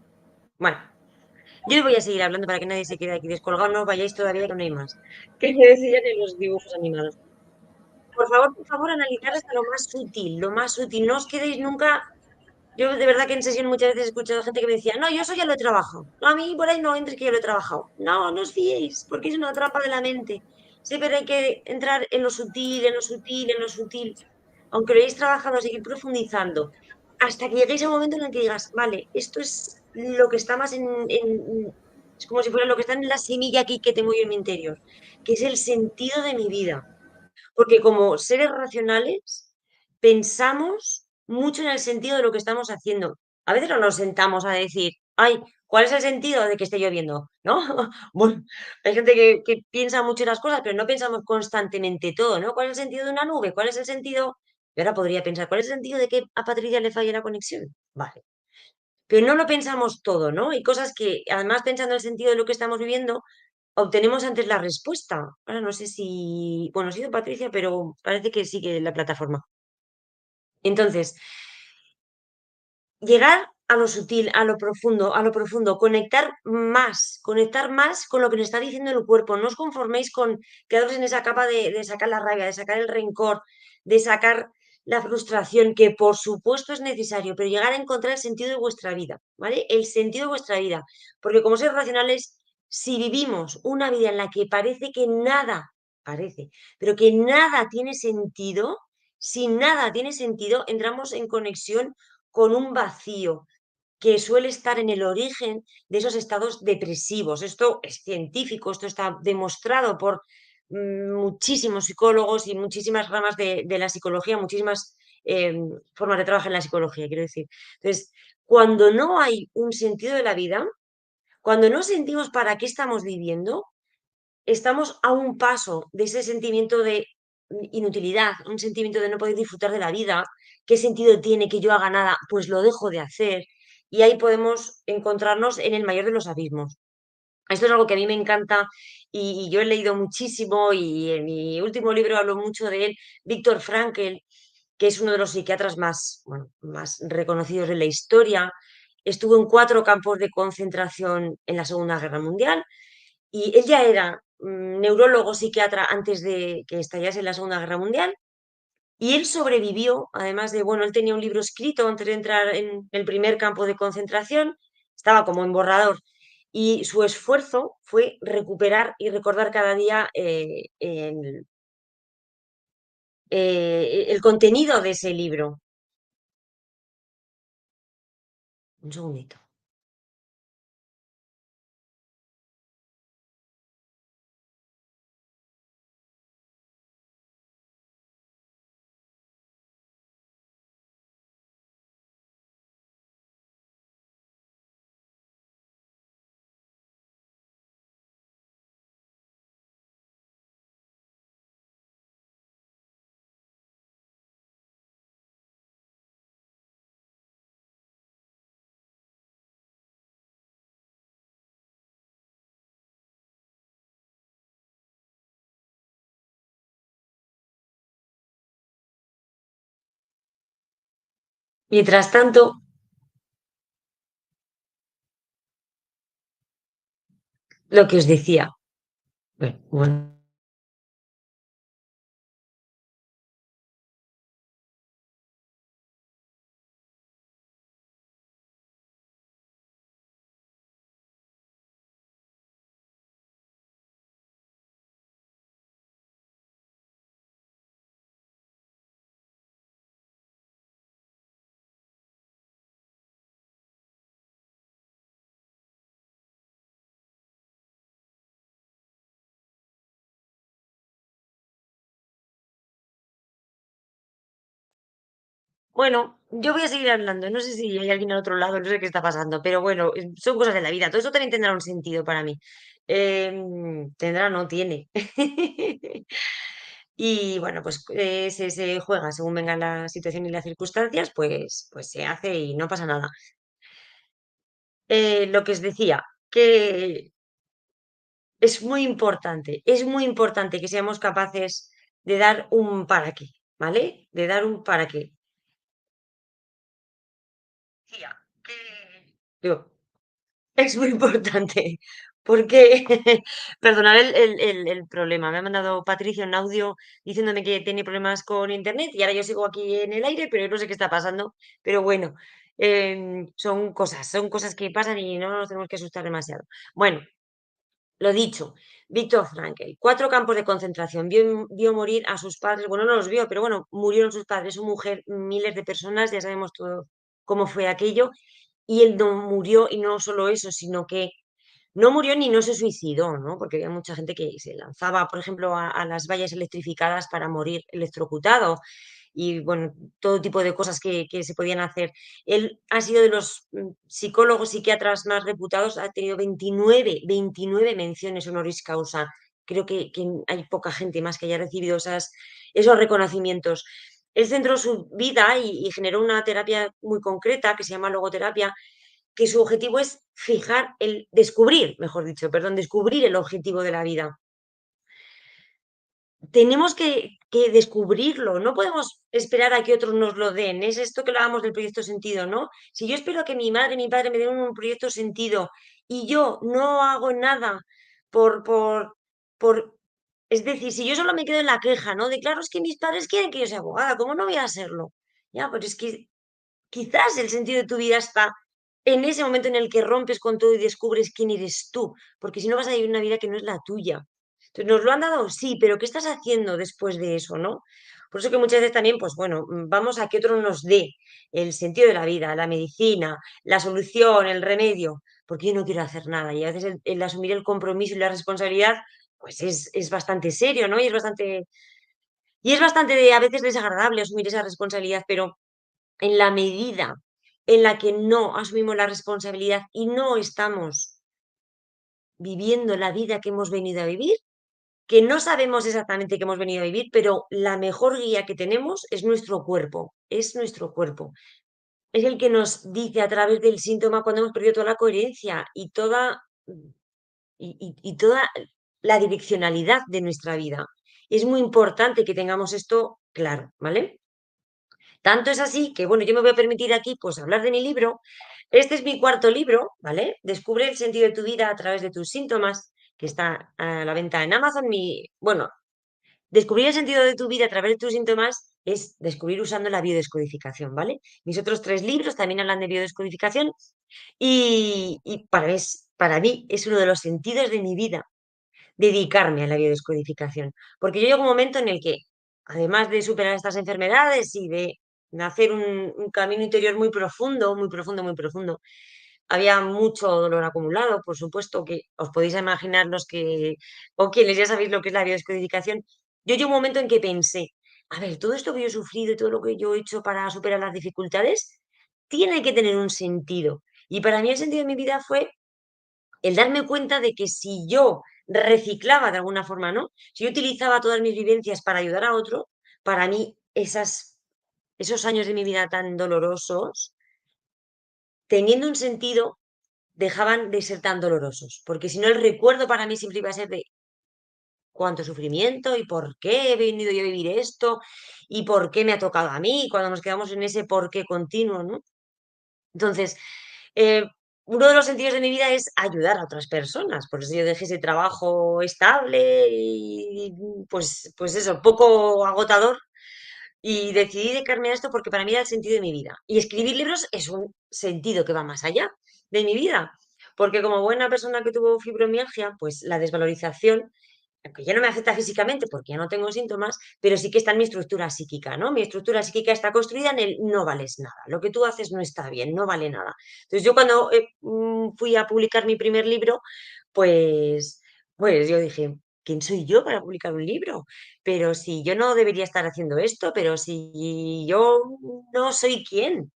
Bueno, yo voy a seguir hablando para que nadie se quede aquí descolgado. No os vayáis todavía, que no hay más. Que me decían en los dibujos animados. Por favor, analizar hasta lo más sutil, lo más sutil. No os quedéis nunca. Yo de verdad que en sesión muchas veces he escuchado gente que me decía, no, yo eso ya lo he trabajado. No, a mí por ahí no entres que yo lo he trabajado. No, no os fiéis, porque es una trampa de la mente. Siempre hay que entrar en lo sutil, en lo sutil, en lo sutil. Aunque lo hayáis trabajado, seguir profundizando. Hasta que lleguéis a un momento en el que digas, vale, esto es lo que está más es como si fuera lo que está en la semilla aquí que tengo yo en mi interior, que es el sentido de mi vida. Porque como seres racionales pensamos mucho en el sentido de lo que estamos haciendo. A veces no nos sentamos a decir, ay, ¿cuál es el sentido de que esté lloviendo? ¿No? Bueno, hay gente que piensa mucho en las cosas, pero no pensamos constantemente todo, ¿no? ¿Cuál es el sentido de una nube? ¿Cuál es el sentido? Y ahora podría pensar, ¿cuál es el sentido de que a Patricia le falle la conexión? Vale. Pero no lo pensamos todo, ¿no? Hay cosas que, además, pensando en el sentido de lo que estamos viviendo, obtenemos antes la respuesta. Ahora no sé si, bueno, ha sido Patricia, pero parece que sigue la plataforma. Entonces, llegar a lo sutil, a lo profundo, conectar más con lo que nos está diciendo el cuerpo. No os conforméis con quedaros en esa capa de sacar la rabia, de sacar el rencor, de sacar la frustración, que por supuesto es necesario, pero llegar a encontrar el sentido de vuestra vida, ¿vale? El sentido de vuestra vida. Porque como seres racionales, si vivimos una vida en la que parece que nada, parece, pero que nada tiene sentido, si nada tiene sentido, entramos en conexión con un vacío que suele estar en el origen de esos estados depresivos. Esto es científico, esto está demostrado por muchísimos psicólogos y muchísimas ramas de la psicología, muchísimas formas de trabajar en la psicología, quiero decir. Entonces, cuando no hay un sentido de la vida, cuando no sentimos para qué estamos viviendo, estamos a un paso de ese sentimiento de inutilidad, un sentimiento de no poder disfrutar de la vida. ¿Qué sentido tiene que yo haga nada? Pues lo dejo de hacer. Y ahí podemos encontrarnos en el mayor de los abismos. Esto es algo que a mí me encanta y yo he leído muchísimo y en mi último libro hablo mucho de él, Víctor Frankl, que es uno de los psiquiatras más, bueno, más reconocidos de la historia. Estuvo en 4 campos de concentración en la Segunda Guerra Mundial y él ya era neurólogo psiquiatra antes de que estallase la Segunda Guerra Mundial. Y él sobrevivió, además de, bueno, él tenía un libro escrito antes de entrar en el primer campo de concentración, estaba como en borrador, y su esfuerzo fue recuperar y recordar cada día el contenido de ese libro. Un segundito. Mientras tanto, lo que os decía, bueno, bueno, yo voy a seguir hablando. No sé si hay alguien al otro lado, no sé qué está pasando, pero bueno, son cosas de la vida. Todo eso también tendrá un sentido para mí. Tendrá, no tiene. Y bueno, pues se juega según vengan la situación y las circunstancias, pues se hace y no pasa nada. Lo que os decía, que es muy importante que seamos capaces de dar un para qué, ¿vale? De dar un para qué. Decía que- Es muy importante porque, perdonad el problema, me ha mandado Patricia un audio diciéndome que tiene problemas con internet y ahora yo sigo aquí en el aire, pero no sé qué está pasando. Pero bueno, son cosas que pasan y no nos tenemos que asustar demasiado. Bueno, lo dicho, Víctor Frankl, 4 campos de concentración, vio morir a sus padres, bueno, no los vio, pero bueno, murieron sus padres, su mujer, miles de personas, ya sabemos todo cómo fue aquello, y él no murió, y no solo eso, sino que no murió ni no se suicidó, ¿no? Porque había mucha gente que se lanzaba, por ejemplo, a las vallas electrificadas para morir electrocutado y, bueno, todo tipo de cosas que se podían hacer. Él ha sido de los psicólogos, psiquiatras más reputados, ha tenido 29 menciones honoris causa. Creo que hay poca gente más que haya recibido esos reconocimientos. Él centró su vida y generó una terapia muy concreta que se llama logoterapia, que su objetivo es descubrir, mejor dicho, perdón, descubrir el objetivo de la vida. Tenemos que descubrirlo, no podemos esperar a que otros nos lo den. Es esto que hablábamos del proyecto sentido, ¿no? Si yo espero a que mi madre y mi padre me den un proyecto sentido y yo no hago nada por, por, por, es decir, si yo solo me quedo en la queja, ¿no? De claro, es que mis padres quieren que yo sea abogada, ¿cómo no voy a serlo? Ya, pero es que quizás el sentido de tu vida está en ese momento en el que rompes con todo y descubres quién eres tú, porque si no vas a vivir una vida que no es la tuya. Entonces, ¿nos lo han dado? Sí, pero ¿qué estás haciendo después de eso, no? Por eso que muchas veces también, pues bueno, vamos a que otro nos dé el sentido de la vida, la medicina, la solución, el remedio, porque yo no quiero hacer nada. Y a veces el asumir el compromiso y la responsabilidad, pues es bastante serio, ¿no? Y es bastante a veces desagradable asumir esa responsabilidad, pero en la medida en la que no asumimos la responsabilidad y no estamos viviendo la vida que hemos venido a vivir, que no sabemos exactamente qué hemos venido a vivir, pero la mejor guía que tenemos es nuestro cuerpo, es nuestro cuerpo. Es el que nos dice a través del síntoma cuando hemos perdido toda la coherencia y toda y toda la direccionalidad de nuestra vida. Es muy importante que tengamos esto claro, ¿vale? Tanto es así que, bueno, yo me voy a permitir aquí, pues, hablar de mi libro. Este es mi cuarto libro, ¿vale? Descubre el sentido de tu vida a través de tus síntomas, que está a la venta en Amazon. Bueno, descubrir el sentido de tu vida a través de tus síntomas es descubrir usando la biodescodificación, ¿vale? Mis otros tres libros también hablan de biodescodificación y para mí es uno de los sentidos de mi vida dedicarme a la biodescodificación. Porque yo llego a un momento en el que, además de superar estas enfermedades y de hacer un camino interior muy profundo, muy profundo, muy profundo, había mucho dolor acumulado, por supuesto, que os podéis imaginar los que, o quienes ya sabéis lo que es la biodescodificación. Yo llego a un momento en que pensé, a ver, todo esto que yo he sufrido y todo lo que yo he hecho para superar las dificultades, tiene que tener un sentido. Y para mí el sentido de mi vida fue el darme cuenta de que si yo reciclaba de alguna forma, ¿no? Si yo utilizaba todas mis vivencias para ayudar a otro, para mí esos años de mi vida tan dolorosos, teniendo un sentido, dejaban de ser tan dolorosos. Porque si no, el recuerdo para mí siempre iba a ser de cuánto sufrimiento y por qué he venido yo a vivir esto y por qué me ha tocado a mí, cuando nos quedamos en ese por qué continuo, ¿no? Entonces, eh, uno de los sentidos de mi vida es ayudar a otras personas. Por eso yo dejé ese trabajo estable y pues eso, poco agotador. Y decidí dedicarme a esto porque para mí era el sentido de mi vida. Y escribir libros es un sentido que va más allá de mi vida. Porque como buena persona que tuvo fibromialgia, pues la desvalorización, aunque ya no me afecta físicamente porque ya no tengo síntomas, pero sí que está en mi estructura psíquica, ¿no? Mi estructura psíquica está construida en el no vales nada, lo que tú haces no está bien, no vale nada. Entonces yo cuando fui a publicar mi primer libro, pues, pues yo dije, ¿quién soy yo para publicar un libro? Pero si yo no debería estar haciendo esto, pero si yo no soy quién.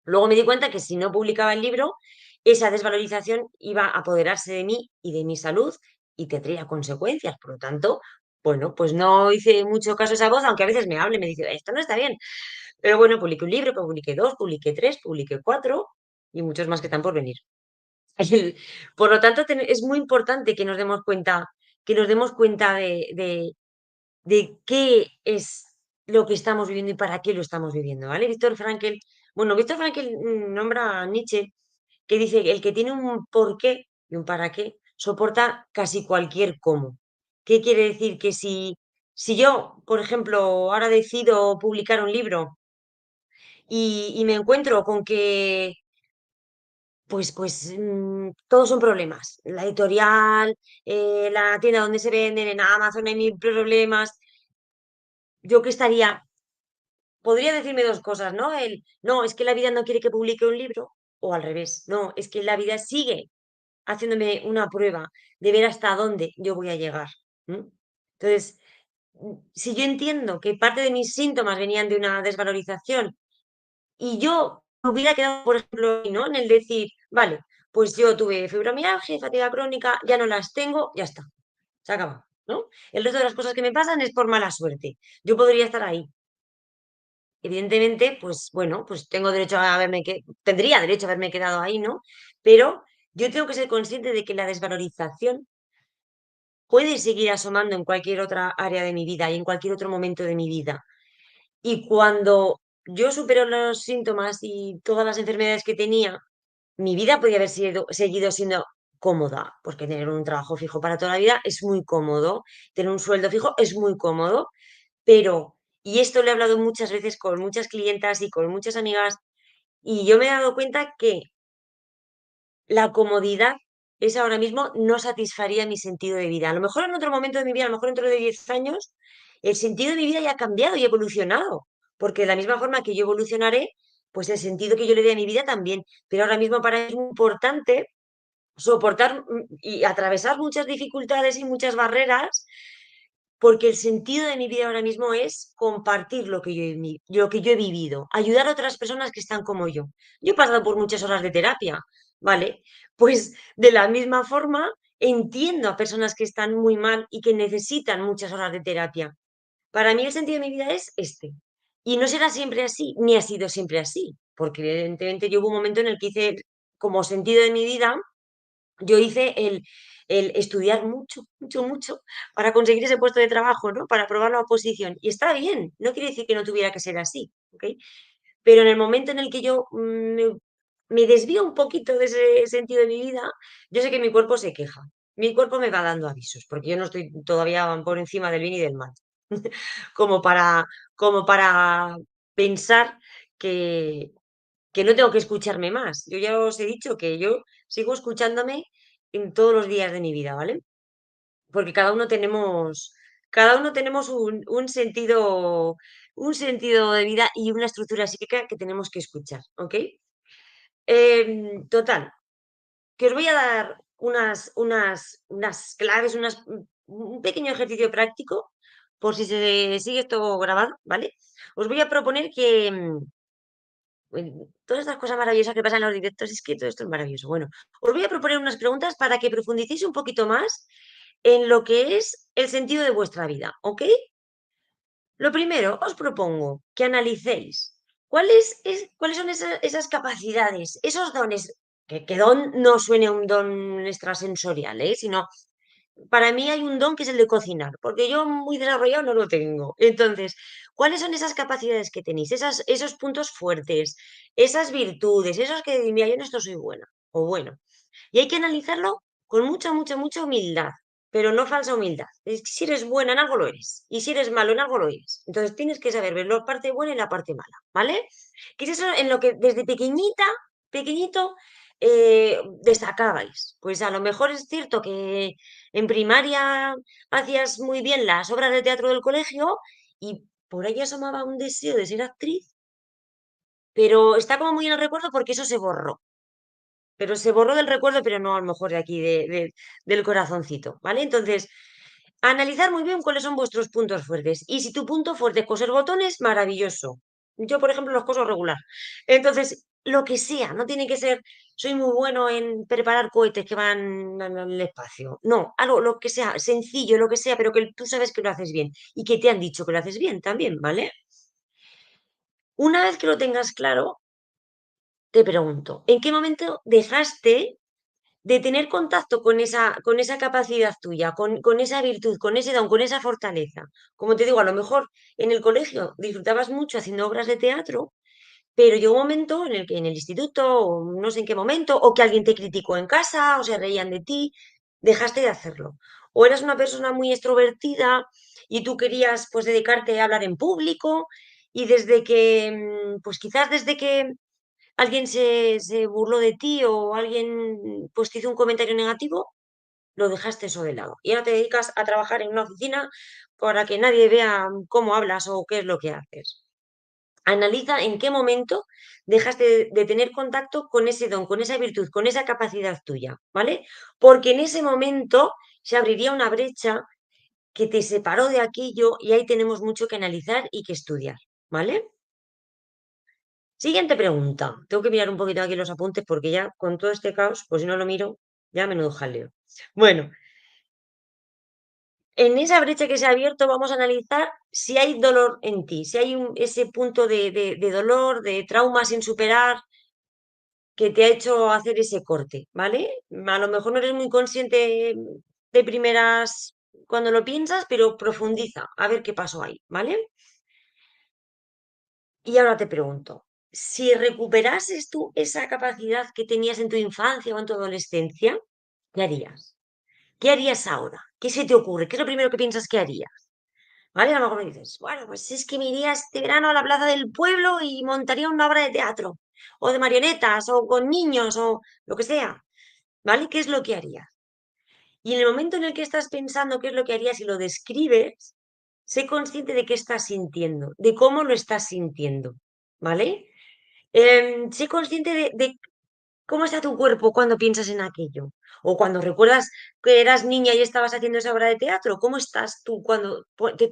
Luego me di cuenta que si no publicaba el libro, esa desvalorización iba a apoderarse de mí y de mi salud y tendría consecuencias. Por lo tanto, bueno, pues no hice mucho caso a esa voz, aunque a veces me hable y me dice, esto no está bien. Pero bueno, publiqué un libro, publiqué dos, publiqué tres, publiqué cuatro y muchos más que están por venir. Por lo tanto, es muy importante que nos demos cuenta de qué es lo que estamos viviendo y para qué lo estamos viviendo, ¿vale? Víctor Frankl nombra a Nietzsche, que dice que el que tiene un porqué y un para qué soporta casi cualquier cómo. ¿Qué quiere decir? Que si yo, por ejemplo, ahora decido publicar un libro y me encuentro con que todos son problemas. La editorial, la tienda donde se venden, en Amazon hay mil problemas. Yo que estaría podría decirme dos cosas, ¿no? No, es que la vida no quiere que publique un libro, o al revés, no, es que la vida sigue haciéndome una prueba de ver hasta dónde yo voy a llegar. ¿M? Entonces, si yo entiendo que parte de mis síntomas venían de una desvalorización y yo me hubiera quedado, por ejemplo, ahí, ¿no? En el decir, vale, pues yo tuve fibromialgia y fatiga crónica, ya no las tengo, ya está, se acaba, ¿no? El resto de las cosas que me pasan es por mala suerte. Yo podría estar ahí, evidentemente, pues bueno, pues tendría derecho a haberme quedado ahí, ¿no? Pero yo tengo que ser consciente de que la desvalorización puede seguir asomando en cualquier otra área de mi vida y en cualquier otro momento de mi vida. Y cuando yo supero los síntomas y todas las enfermedades que tenía, mi vida podría haber seguido siendo cómoda, porque tener un trabajo fijo para toda la vida es muy cómodo, tener un sueldo fijo es muy cómodo, pero, y esto lo he hablado muchas veces con muchas clientas y con muchas amigas, y yo me he dado cuenta que la comodidad es ahora mismo no satisfaría mi sentido de vida. A lo mejor en otro momento de mi vida, a lo mejor dentro de 10 años, el sentido de mi vida ya ha cambiado y evolucionado, porque de la misma forma que yo evolucionaré, pues el sentido que yo le dé a mi vida también. Pero ahora mismo para mí es muy importante soportar y atravesar muchas dificultades y muchas barreras porque el sentido de mi vida ahora mismo es compartir lo que yo he vivido, ayudar a otras personas que están como yo. Yo he pasado por muchas horas de terapia, ¿vale? Pues de la misma forma entiendo a personas que están muy mal y que necesitan muchas horas de terapia. Para mí el sentido de mi vida es este. Y no será siempre así, ni ha sido siempre así, porque evidentemente yo hubo un momento en el que hice como sentido de mi vida yo hice el estudiar mucho, mucho, mucho para conseguir ese puesto de trabajo, ¿no? Para aprobar la oposición. Y está bien, no quiere decir que no tuviera que ser así, ¿ok? Pero en el momento en el que yo me desvío un poquito de ese sentido de mi vida, yo sé que mi cuerpo se queja. Mi cuerpo me va dando avisos, porque yo no estoy todavía por encima del bien y del mal, como para, como para pensar que, que no tengo que escucharme más. Yo ya os he dicho que yo sigo escuchándome en todos los días de mi vida, ¿vale? Porque cada uno tenemos un sentido de vida y una estructura psíquica que tenemos que escuchar, ¿ok? Total, que os voy a dar unas claves, un pequeño ejercicio práctico, por si se sigue esto grabado, ¿vale? Os voy a proponer que todas estas cosas maravillosas que pasan en los directos, es que todo esto es maravilloso. Bueno, os voy a proponer unas preguntas para que profundicéis un poquito más en lo que es el sentido de vuestra vida, ¿ok? Lo primero, os propongo que analicéis cuáles son esas capacidades, esos dones, que don no suene a un don extrasensorial, sino para mí hay un don que es el de cocinar, porque yo muy desarrollado no lo tengo. Entonces, ¿cuáles son esas capacidades que tenéis, esos puntos fuertes, esas virtudes, esos que, mira, yo en esto soy buena o bueno? Y hay que analizarlo con mucha, mucha, mucha humildad, pero no falsa humildad. Es que si eres buena en algo lo eres, y si eres malo en algo lo eres. Entonces tienes que saber ver la parte buena y la parte mala, ¿vale? Que es eso en lo que desde pequeñita, pequeñito, destacabais. Pues a lo mejor es cierto que en primaria hacías muy bien las obras de teatro del colegio y por ahí asomaba un deseo de ser actriz, pero está como muy en el recuerdo porque eso se borró. Pero se borró del recuerdo, pero no a lo mejor de aquí, del corazoncito, ¿vale? Entonces, analizar muy bien cuáles son vuestros puntos fuertes. Y si tu punto fuerte es coser botones, maravilloso. Yo, por ejemplo, los coso regular. Entonces, lo que sea, no tiene que ser, soy muy bueno en preparar cohetes que van al espacio. No, algo, lo que sea, sencillo, lo que sea, pero que tú sabes que lo haces bien y que te han dicho que lo haces bien también, ¿vale? Una vez que lo tengas claro, te pregunto, ¿en qué momento dejaste de tener contacto con esa capacidad tuya, con esa virtud, con ese don, con esa fortaleza? Como te digo, a lo mejor en el colegio disfrutabas mucho haciendo obras de teatro, pero llegó un momento en el que en el instituto, o no sé en qué momento, o que alguien te criticó en casa, o se reían de ti, dejaste de hacerlo. O eras una persona muy extrovertida y tú querías pues dedicarte a hablar en público y desde que, pues quizás desde que alguien se burló de ti o alguien pues te hizo un comentario negativo, lo dejaste eso de lado. Y ahora te dedicas a trabajar en una oficina para que nadie vea cómo hablas o qué es lo que haces. Analiza en qué momento dejaste de tener contacto con ese don, con esa virtud, con esa capacidad tuya, ¿vale? Porque en ese momento se abriría una brecha que te separó de aquello y ahí tenemos mucho que analizar y que estudiar, ¿vale? Siguiente pregunta. Tengo que mirar un poquito aquí los apuntes porque ya con todo este caos, pues si no lo miro, ya menudo jaleo. Bueno, en esa brecha que se ha abierto vamos a analizar si hay dolor en ti, si hay ese punto de dolor, de trauma sin superar que te ha hecho hacer ese corte, ¿vale? A lo mejor no eres muy consciente de primeras cuando lo piensas, pero profundiza a ver qué pasó ahí, ¿vale? Y ahora te pregunto, si recuperases tú esa capacidad que tenías en tu infancia o en tu adolescencia, ¿qué harías? ¿Qué harías ahora? ¿Qué se te ocurre? ¿Qué es lo primero que piensas que harías? ¿Vale? A lo mejor me dices, bueno, pues es que me iría este verano a la plaza del pueblo y montaría una obra de teatro, o de marionetas, o con niños, o lo que sea. ¿Vale? ¿Qué es lo que harías? Y en el momento en el que estás pensando qué es lo que harías y lo describes, sé consciente de qué estás sintiendo, de cómo lo estás sintiendo, ¿vale? Sé consciente de cómo está tu cuerpo cuando piensas en aquello. O cuando recuerdas que eras niña y estabas haciendo esa obra de teatro. ¿Cómo estás tú cuando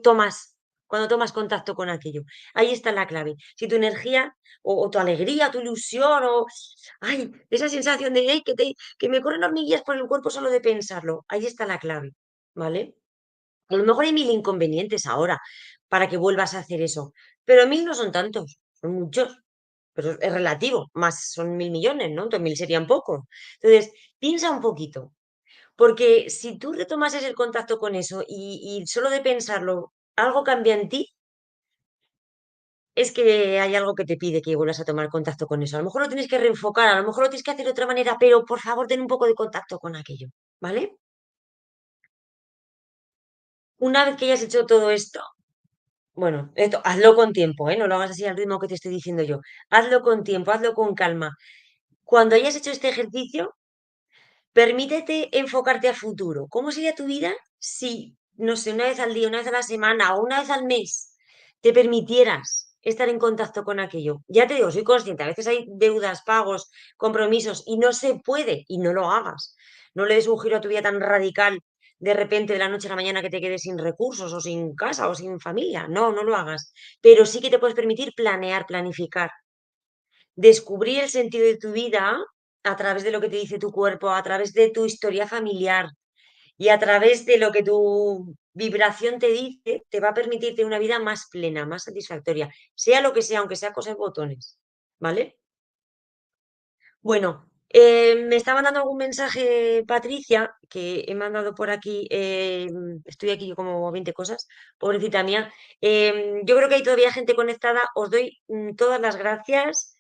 tomas contacto con aquello? Ahí está la clave. Si tu energía o tu alegría, tu ilusión o ay, esa sensación de ay, que me corren hormiguillas por el cuerpo solo de pensarlo. Ahí está la clave, ¿vale? A lo mejor hay mil inconvenientes ahora para que vuelvas a hacer eso, pero mil no son tantos, son muchos, pero es relativo, más son 1.000 millones, ¿no? Entonces 1.000 serían poco. Entonces, piensa un poquito, Porque si tú retomases el contacto con eso y solo de pensarlo, algo cambia en ti, es que hay algo que te pide que vuelvas a tomar contacto con eso. A lo mejor lo tienes que reenfocar, a lo mejor lo tienes que hacer de otra manera, pero por favor ten un poco de contacto con aquello, ¿vale? Una vez que hayas hecho todo esto, bueno, esto hazlo con tiempo, ¿eh? No lo hagas así al ritmo que te estoy diciendo yo. Hazlo con tiempo, hazlo con calma. Cuando hayas hecho este ejercicio, permítete enfocarte a futuro. ¿Cómo sería tu vida si, no sé, una vez al día, una vez a la semana o una vez al mes te permitieras estar en contacto con aquello? Ya te digo, soy consciente, a veces hay deudas, pagos, compromisos y no se puede y no lo hagas. No le des un giro a tu vida tan radical de repente de la noche a la mañana que te quedes sin recursos o sin casa o sin familia. No, no lo hagas. Pero sí que te puedes permitir planear, planificar, descubrir el sentido de tu vida a través de lo que te dice tu cuerpo, a través de tu historia familiar y a través de lo que tu vibración te dice, te va a permitirte una vida más plena, más satisfactoria, sea lo que sea, aunque sea cosas botones, ¿vale? Bueno, me está mandando algún mensaje Patricia, que he mandado por aquí, estoy aquí como 20 cosas, pobrecita mía. Yo creo que hay todavía gente conectada, os doy todas las gracias.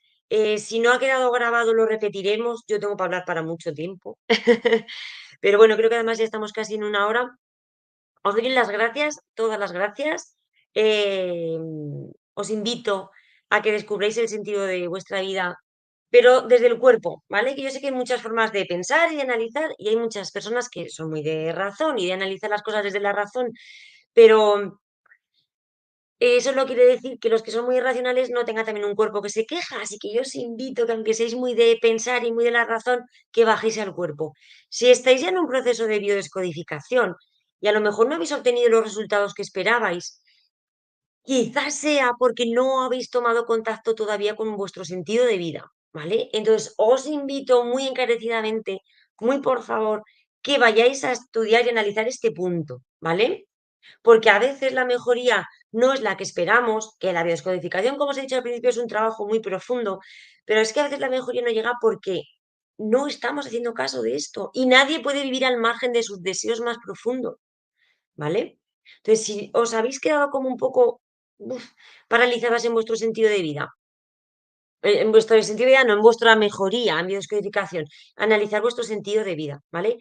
Si no ha quedado grabado, lo repetiremos. Yo tengo para hablar para mucho tiempo. Pero bueno, creo que además ya estamos casi en una hora. Os doy las gracias, todas las gracias. Eh, Os invito a que descubráis el sentido de vuestra vida, pero desde el cuerpo, ¿vale? Que yo sé que hay muchas formas de pensar y de analizar y hay muchas personas que son muy de razón y de analizar las cosas desde la razón, pero eso no quiere decir que los que son muy irracionales no tengan también un cuerpo que se queja, así que yo os invito que aunque seáis muy de pensar y muy de la razón, que bajéis al cuerpo. Si estáis ya en un proceso de biodescodificación y a lo mejor no habéis obtenido los resultados que esperabais, quizás sea porque no habéis tomado contacto todavía con vuestro sentido de vida, ¿vale? Entonces, os invito muy encarecidamente, muy por favor, que vayáis a estudiar y analizar este punto, ¿vale? Porque a veces la mejoría no es la que esperamos, que la biodescodificación, como os he dicho al principio, es un trabajo muy profundo, pero es que a veces la mejoría no llega porque no estamos haciendo caso de esto y nadie puede vivir al margen de sus deseos más profundos, ¿vale? Entonces, si os habéis quedado como un poco paralizadas en vuestro sentido de vida, en vuestro sentido de vida, no en vuestra mejoría, en biodescodificación, analizar vuestro sentido de vida, ¿vale?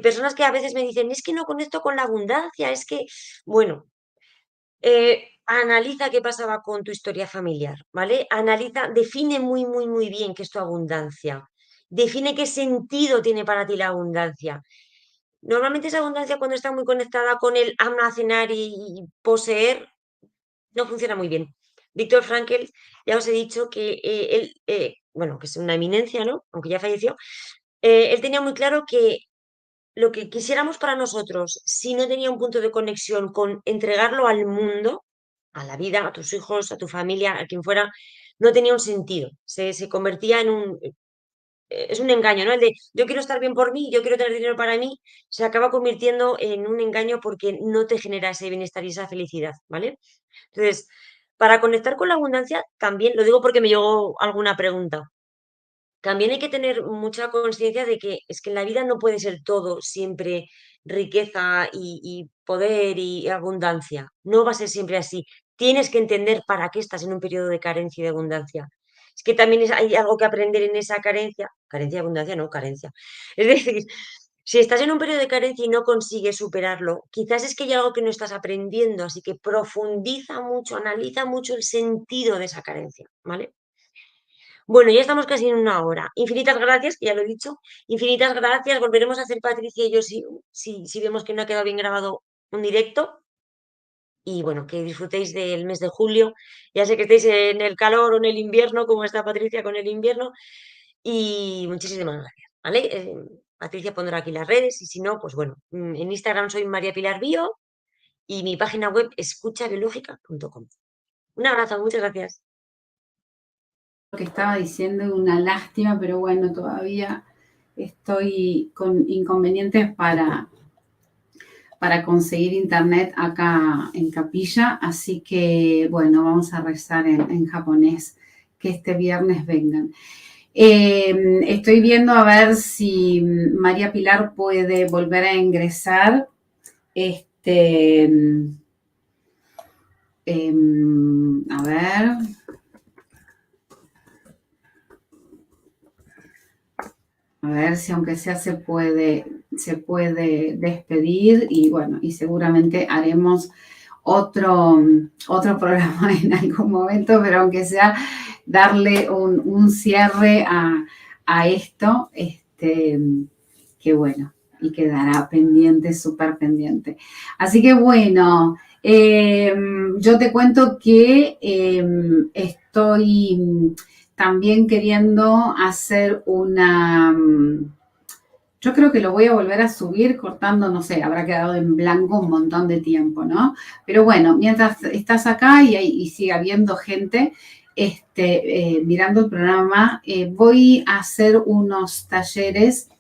Personas que a veces me dicen, es que no conecto con la abundancia, es que, bueno, analiza qué pasaba con tu historia familiar, ¿vale? Analiza, define muy, muy, muy bien qué es tu abundancia. Define qué sentido tiene para ti la abundancia. Normalmente esa abundancia cuando está muy conectada con el almacenar y poseer, no funciona muy bien. Víctor Frankl, ya os he dicho que él, bueno, que es una eminencia, ¿no? Aunque ya falleció, él tenía muy claro que lo que quisiéramos para nosotros, si no tenía un punto de conexión con entregarlo al mundo, a la vida, a tus hijos, a tu familia, a quien fuera, no tenía un sentido. Se convertía en un... Es un engaño, ¿no? El de yo quiero estar bien por mí, yo quiero tener dinero para mí, se acaba convirtiendo en un engaño porque no te genera ese bienestar y esa felicidad, ¿vale? Entonces, para conectar con la abundancia, también, lo digo porque me llegó alguna pregunta, también hay que tener mucha conciencia de que es que en la vida no puede ser todo siempre riqueza y poder y abundancia. No va a ser siempre así. Tienes que entender para qué estás en un periodo de carencia y de abundancia. Es que también hay algo que aprender en esa carencia. Carencia y abundancia, no, carencia. Es decir, si estás en un periodo de carencia y no consigues superarlo, quizás es que hay algo que no estás aprendiendo, así que profundiza mucho, analiza mucho el sentido de esa carencia, ¿vale? Bueno, ya estamos casi en una hora. Infinitas gracias, que ya lo he dicho. Infinitas gracias. Volveremos a hacer Patricia y yo si vemos que no ha quedado bien grabado un directo. Y bueno, que disfrutéis del mes de julio. Ya sé que estáis en el calor o en el invierno, como está Patricia con el invierno. Y muchísimas gracias, ¿vale? Patricia pondrá aquí las redes y si no, pues bueno, en Instagram soy María Pilar Bio y mi página web escuchabiológica.com. Un abrazo, muchas gracias. Lo que estaba diciendo, una lástima, pero bueno, todavía estoy con inconvenientes para conseguir internet acá en Capilla, así que bueno, vamos a rezar en japonés que este viernes vengan. Estoy viendo a ver si María Pilar puede volver a ingresar. A ver. A ver si aunque sea se puede despedir y bueno, y seguramente haremos otro programa en algún momento, pero aunque sea darle un cierre a esto, que bueno, y quedará pendiente, súper pendiente. Así que bueno, yo te cuento que estoy también queriendo hacer yo creo que lo voy a volver a subir cortando, no sé, habrá quedado en blanco un montón de tiempo, ¿no? Pero bueno, mientras estás acá y sigue habiendo gente mirando el programa, voy a hacer unos talleres,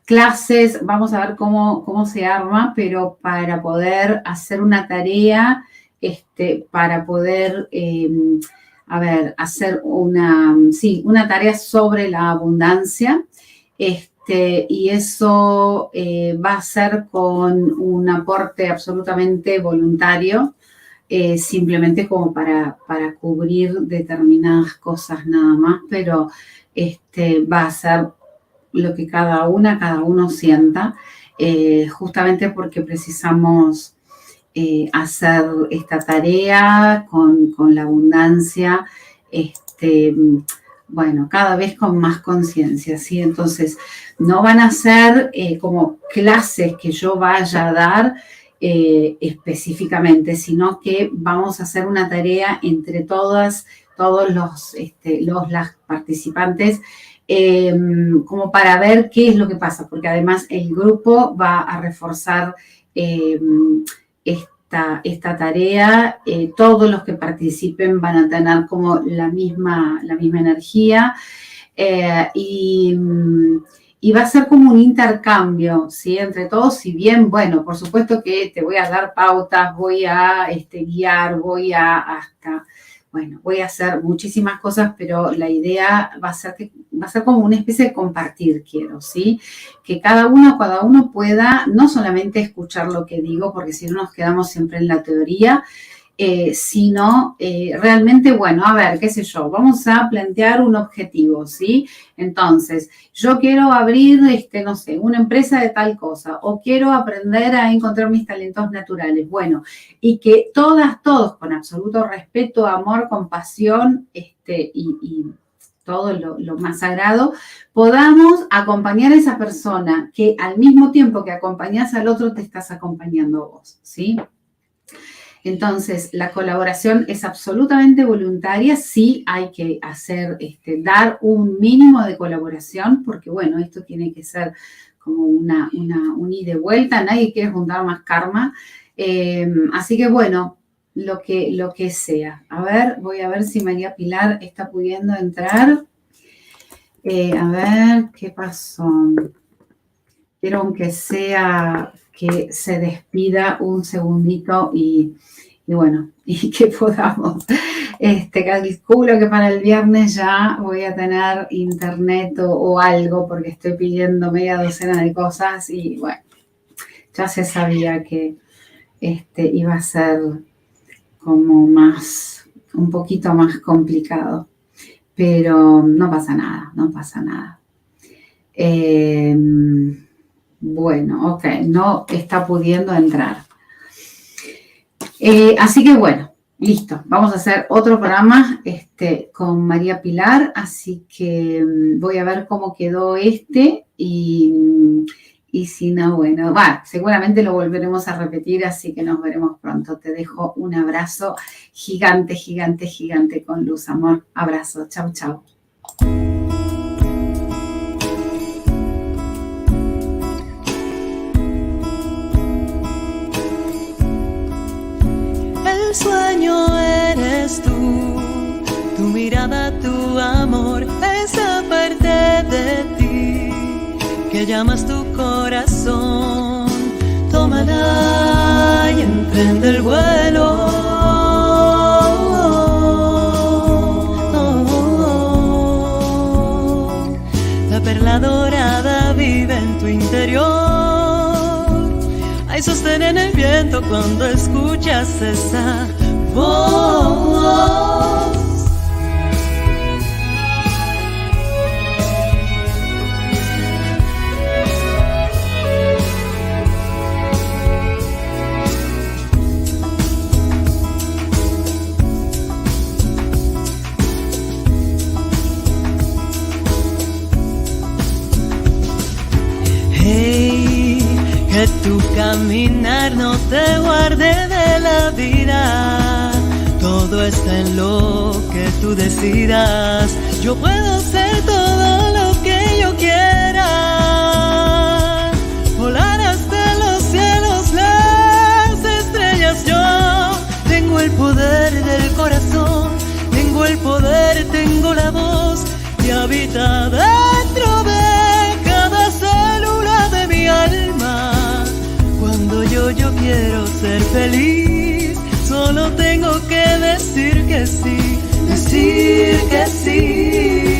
clases, vamos a ver cómo se arma, pero para poder hacer una tarea, para poder hacer una tarea sobre la abundancia, y eso va a ser con un aporte absolutamente voluntario, simplemente como para cubrir determinadas cosas nada más, pero va a ser lo que cada uno sienta, justamente porque precisamos hacer esta tarea con la abundancia, bueno, cada vez con más conciencia, ¿sí? Entonces, no van a ser como clases que yo vaya a dar específicamente, sino que vamos a hacer una tarea entre todos las participantes, como para ver qué es lo que pasa, porque además el grupo va a reforzar esta tarea, todos los que participen van a tener como la misma energía, y va a ser como un intercambio, ¿sí? Entre todos, si bien, bueno, por supuesto que te voy a dar pautas, voy a guiar, voy a hacer muchísimas cosas, pero la idea va a ser como una especie de compartir, quiero, ¿sí? Que cada uno pueda no solamente escuchar lo que digo, porque si no nos quedamos siempre en la teoría, sino realmente, bueno, a ver, qué sé yo, vamos a plantear un objetivo, ¿sí? Entonces, yo quiero abrir, no sé, una empresa de tal cosa, o quiero aprender a encontrar mis talentos naturales, bueno, y que todos, con absoluto respeto, amor, compasión, y todo lo más sagrado, podamos acompañar a esa persona que al mismo tiempo que acompañas al otro, te estás acompañando vos, ¿sí? Entonces, la colaboración es absolutamente voluntaria, sí hay que hacer, dar un mínimo de colaboración, porque bueno, esto tiene que ser como un ida y vuelta, nadie quiere juntar más karma, así que bueno, lo que sea. A ver, voy a ver si María Pilar está pudiendo entrar. A ver, ¿qué pasó? Quiero aunque sea que se despida un segundito y bueno, y que podamos. Calculo que para el viernes ya voy a tener internet o algo, porque estoy pidiendo media docena de cosas y bueno, ya se sabía que iba a ser como un poquito más complicado, pero no pasa nada. Bueno, ok, no está pudiendo entrar. Así que bueno, listo. Vamos a hacer otro programa con María Pilar, así que voy a ver cómo quedó y si no, bueno, seguramente lo volveremos a repetir, así que nos veremos pronto. Te dejo un abrazo gigante, gigante, gigante con luz, amor. Abrazo, chau, chau. El sueño eres tú, tu mirada, tu amor, esa parte de ti que llamas tu corazón. Tómala y emprende el vuelo. hay sostén en el viento cuando escuchas esa voz. Que tu caminar no te guarde de la vida. Todo está en lo que tú decidas. Yo puedo ser todo lo que yo quiera. Volar hasta los cielos, las estrellas. Yo tengo el poder del corazón. Tengo el poder, tengo la voz que habita dentro de cada célula de mi alma. Cuando yo quiero ser feliz, solo tengo que decir que sí, decir que sí.